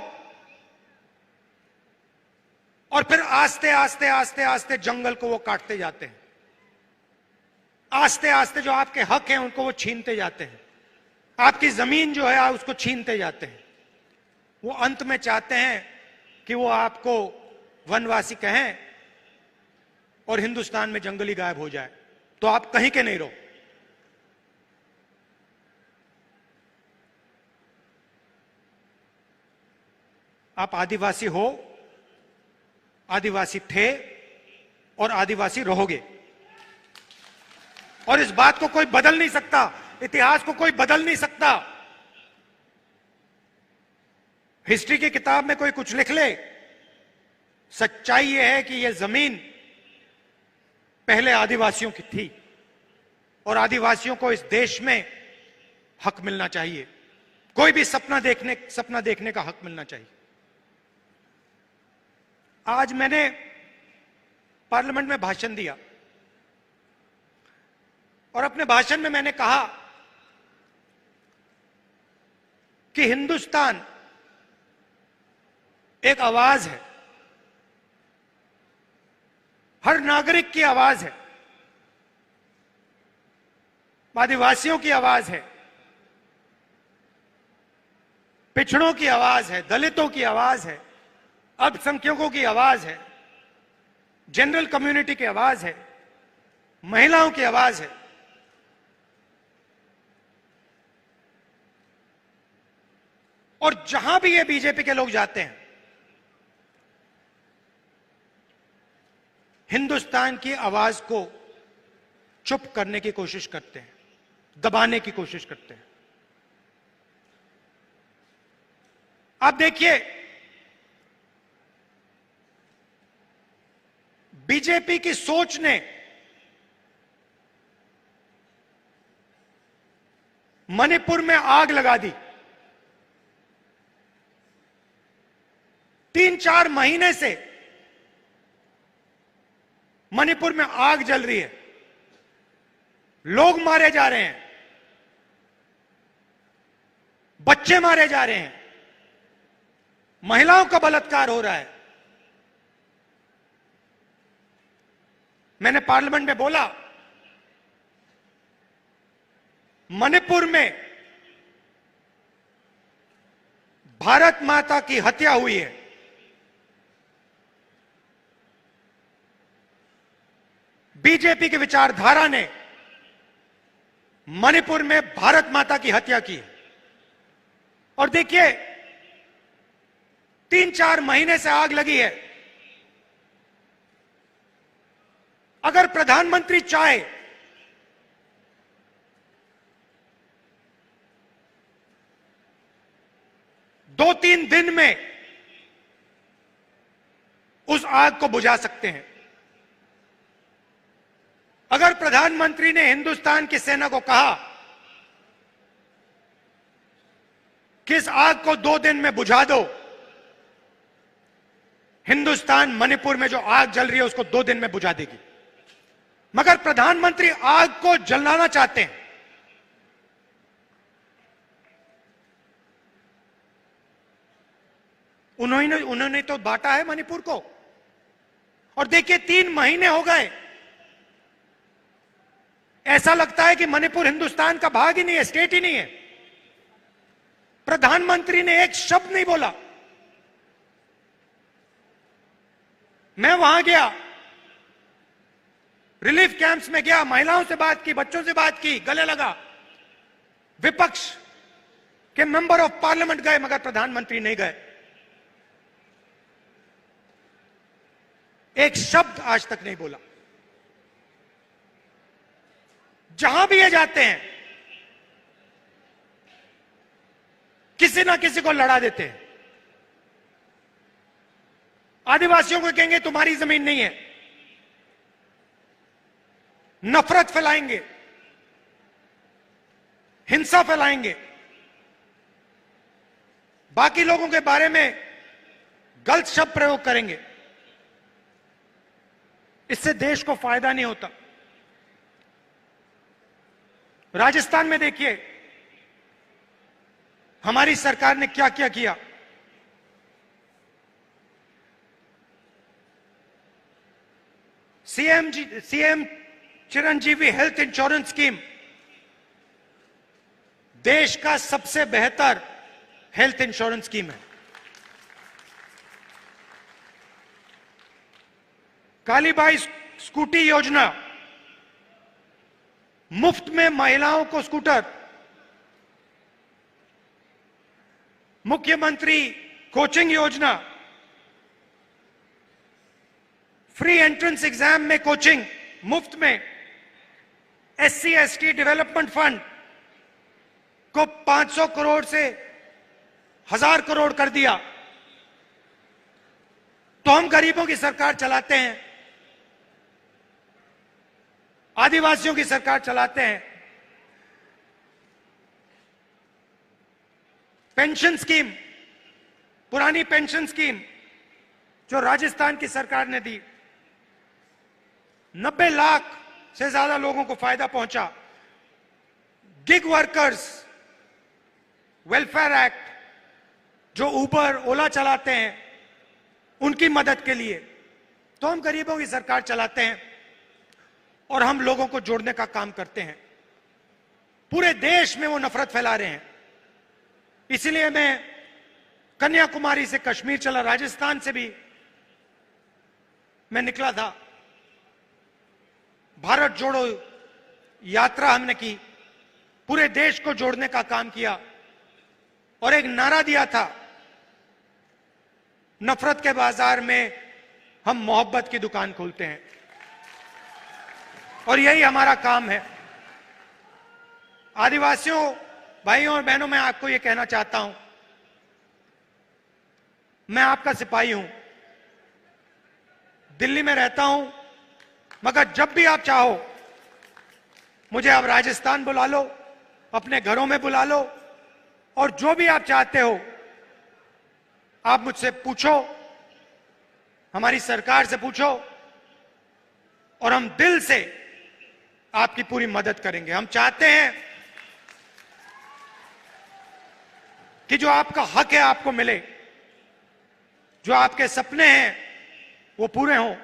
और फिर आस्ते आस्ते आस्ते आस्ते जंगल को वो काटते जाते हैं। आस्ते आस्ते जो आपके हक हैं उनको वो छीनते जाते हैं। आपकी जमीन जो है उसको छीनते जाते हैं। वो अंत में चाहते हैं कि वो आपको वनवासी कहें और हिंदुस्तान में जंगली गायब हो जाए, तो आप कहीं के नहीं रहो। आप आदिवासी हो, आदिवासी थे, और आदिवासी रहोगे। और इस बात को कोई बदल नहीं सकता, इतिहास को कोई बदल नहीं सकता। हिस्ट्री की किताब में कोई कुछ लिख ले, सच्चाई यह है कि यह जमीन पहले आदिवासियों की थी, और आदिवासियों को इस देश में हक मिलना चाहिए, कोई भी सपना देखने का हक मिलना चाहिए। आज मैंने पार्लियामेंट में भाषण दिया और अपने भाषण में मैंने कहा कि हिंदुस्तान एक आवाज है, हर नागरिक की आवाज है, आदिवासियों की आवाज है, पिछड़ों की आवाज है, दलितों की आवाज है, अल्पसंख्यकों की आवाज है, जनरल कम्युनिटी की आवाज है, महिलाओं की आवाज है। और जहां भी ये बीजेपी के लोग जाते हैं, हिंदुस्तान की आवाज को चुप करने की कोशिश करते हैं, दबाने की कोशिश करते हैं। आप देखिए, बीजेपी की सोच ने मणिपुर में आग लगा दी। 3-4 महीने से मणिपुर में आग जल रही है, लोग मारे जा रहे हैं, बच्चे मारे जा रहे हैं, महिलाओं का बलात्कार हो रहा है। मैंने पार्लियामेंट में बोला, मणिपुर में भारत माता की हत्या हुई है। बीजेपी की विचारधारा ने मणिपुर में भारत माता की हत्या की है। और देखिए, 3-4 महीने से आग लगी है। अगर प्रधानमंत्री चाहे दो 3 दिन में उस आग को बुझा सकते हैं। अगर प्रधानमंत्री ने हिंदुस्तान की सेना को कहा कि इस आग को 2 दिन में बुझा दो, हिंदुस्तान मणिपुर में जो आग जल रही है उसको 2 दिन में बुझा देगी। मगर प्रधानमंत्री आग को जलाना चाहते हैं। उन्होंने तो बांटा है मणिपुर को। और देखिए, 3 महीने हो गए, ऐसा लगता है कि मणिपुर हिंदुस्तान का भाग ही नहीं है, स्टेट ही नहीं है। प्रधानमंत्री ने एक शब्द नहीं बोला। मैं वहां गया, रिलीफ कैंप्स में गया, महिलाओं से बात की, बच्चों से बात की, गले लगा। विपक्ष के मेंबर ऑफ पार्लियामेंट गए, मगर प्रधानमंत्री नहीं गए। एक शब्द आज तक नहीं बोला। जहां भी ये जाते हैं, किसी ना किसी को लड़ा देते हैं। आदिवासियों को कहेंगे तुम्हारी जमीन नहीं है, नफरत फैलाएंगे, हिंसा फैलाएंगे, बाकी लोगों के बारे में गलत शब्द प्रयोग करेंगे। इससे देश को फायदा नहीं होता। राजस्थान में देखिए, हमारी सरकार ने क्या क्या किया। CM Chiranjeevi health insurance scheme देश का सबसे बेहतर हेल्थ इंश्योरेंस स्कीम है। कालीबाई स्कूटी योजना, मुफ्त में महिलाओं को स्कूटर। मुख्यमंत्री कोचिंग योजना, फ्री एंट्रेंस एग्जाम में कोचिंग मुफ्त में। SC/ST डेवलपमेंट फंड को 500 करोड़ से 1000 करोड़ कर दिया। तो हम गरीबों की सरकार चलाते हैं, आदिवासियों की सरकार चलाते हैं। पेंशन स्कीम, पुरानी पेंशन स्कीम जो राजस्थान की सरकार ने दी, 90 लाख से ज्यादा लोगों को फायदा पहुंचा। गिग वर्कर्स वेलफेयर एक्ट, जो उबर ओला चलाते हैं, उनकी मदद के लिए। तो हम गरीबों की सरकार चलाते हैं और हम लोगों को जोड़ने का काम करते हैं। पूरे देश में वो नफरत फैला रहे हैं। इसलिए मैं कन्याकुमारी से कश्मीर चला, राजस्थान से भी मैं निकला था। भारत जोड़ो यात्रा हमने की, पूरे देश को जोड़ने का काम किया और एक नारा दिया था, नफरत के बाजार में हम मोहब्बत की दुकान खोलते हैं। और यही हमारा काम है। आदिवासियों भाइयों और बहनों, मैं आपको यह कहना चाहता हूं, मैं आपका सिपाही हूं, दिल्ली में रहता हूं, मगर जब भी आप चाहो मुझे आप राजस्थान बुला लो, अपने घरों में बुला लो, और जो भी आप चाहते हो आप मुझसे पूछो, हमारी सरकार से पूछो, और हम दिल से आपकी पूरी मदद करेंगे। हम चाहते हैं कि जो आपका हक है आपको मिले, जो आपके सपने हैं वो पूरे हों,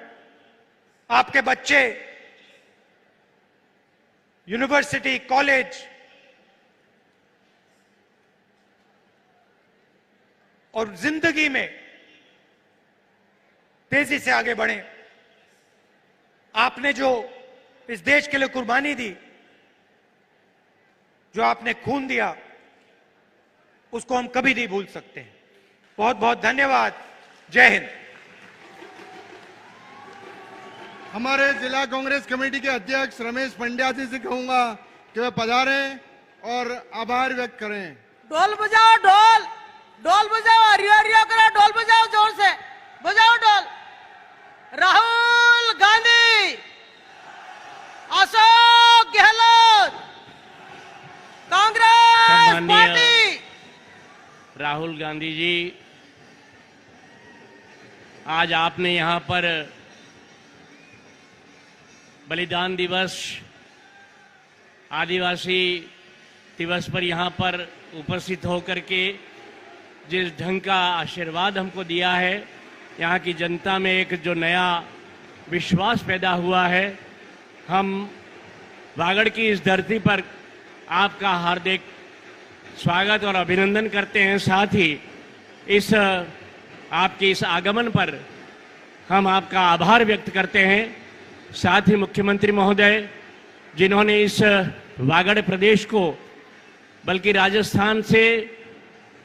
आपके बच्चे यूनिवर्सिटी, कॉलेज और जिंदगी में तेजी से आगे बढ़े। आपने जो इस देश के लिए कुर्बानी दी, जो आपने खून दिया, उसको हम कभी नहीं भूल सकते। बहुत बहुत धन्यवाद। जय हिंद। हमारे जिला कांग्रेस कमेटी के अध्यक्ष रमेश पंड्या जी से कहूंगा कि वे पधारें और आभार व्यक्त करें। ढोल बजाओ, ढोल ढोल बजाओ, हरियो हरियो करो, ढोल बजाओ, जोर से बजाओ ढोल। राहुल गांधी, अशोक गहलोत, कांग्रेस पार्टी। राहुल गांधी जी, आज आपने यहां पर बलिदान दिवस, आदिवासी दिवस पर यहां पर उपस्थित होकर के जिस ढंग का आशीर्वाद हमको दिया है, यहाँ की जनता में एक जो नया विश्वास पैदा हुआ है, हम वागड़ की इस धरती पर आपका हार्दिक स्वागत और अभिनंदन करते हैं। साथ ही इस आपके इस आगमन पर हम आपका आभार व्यक्त करते हैं। साथ ही मुख्यमंत्री महोदय, जिन्होंने इस वागड़ प्रदेश को, बल्कि राजस्थान से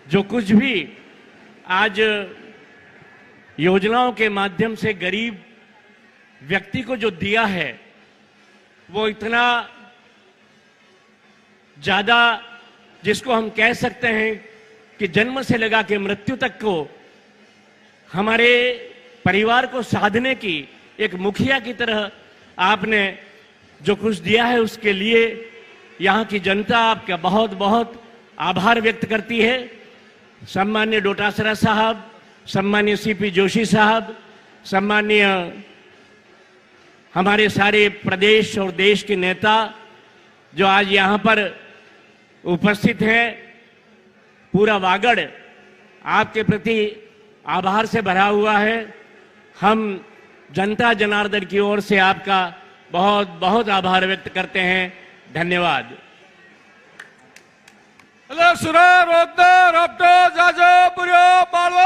जो कुछ भी आज योजनाओं के माध्यम से गरीब व्यक्ति को जो दिया है, वो इतना ज्यादा, जिसको हम कह सकते हैं कि जन्म से लगा के मृत्यु तक को हमारे परिवार को साधने की एक मुखिया की तरह आपने जो कुछ दिया है, उसके लिए यहाँ की जनता आपका बहुत बहुत आभार व्यक्त करती है। सम्मान्य डोटासरा साहब, सम्मान्य सीपी जोशी साहब, सम्मान्य हमारे सारे प्रदेश और देश के नेता जो आज यहाँ पर उपस्थित हैं, पूरा वागड़ आपके प्रति आभार से भरा हुआ है। हम जनता जनार्दन की ओर से आपका बहुत बहुत आभार व्यक्त करते हैं। धन्यवाद। सुरा रोद्दो रब्दो जाजो पुरो पालवो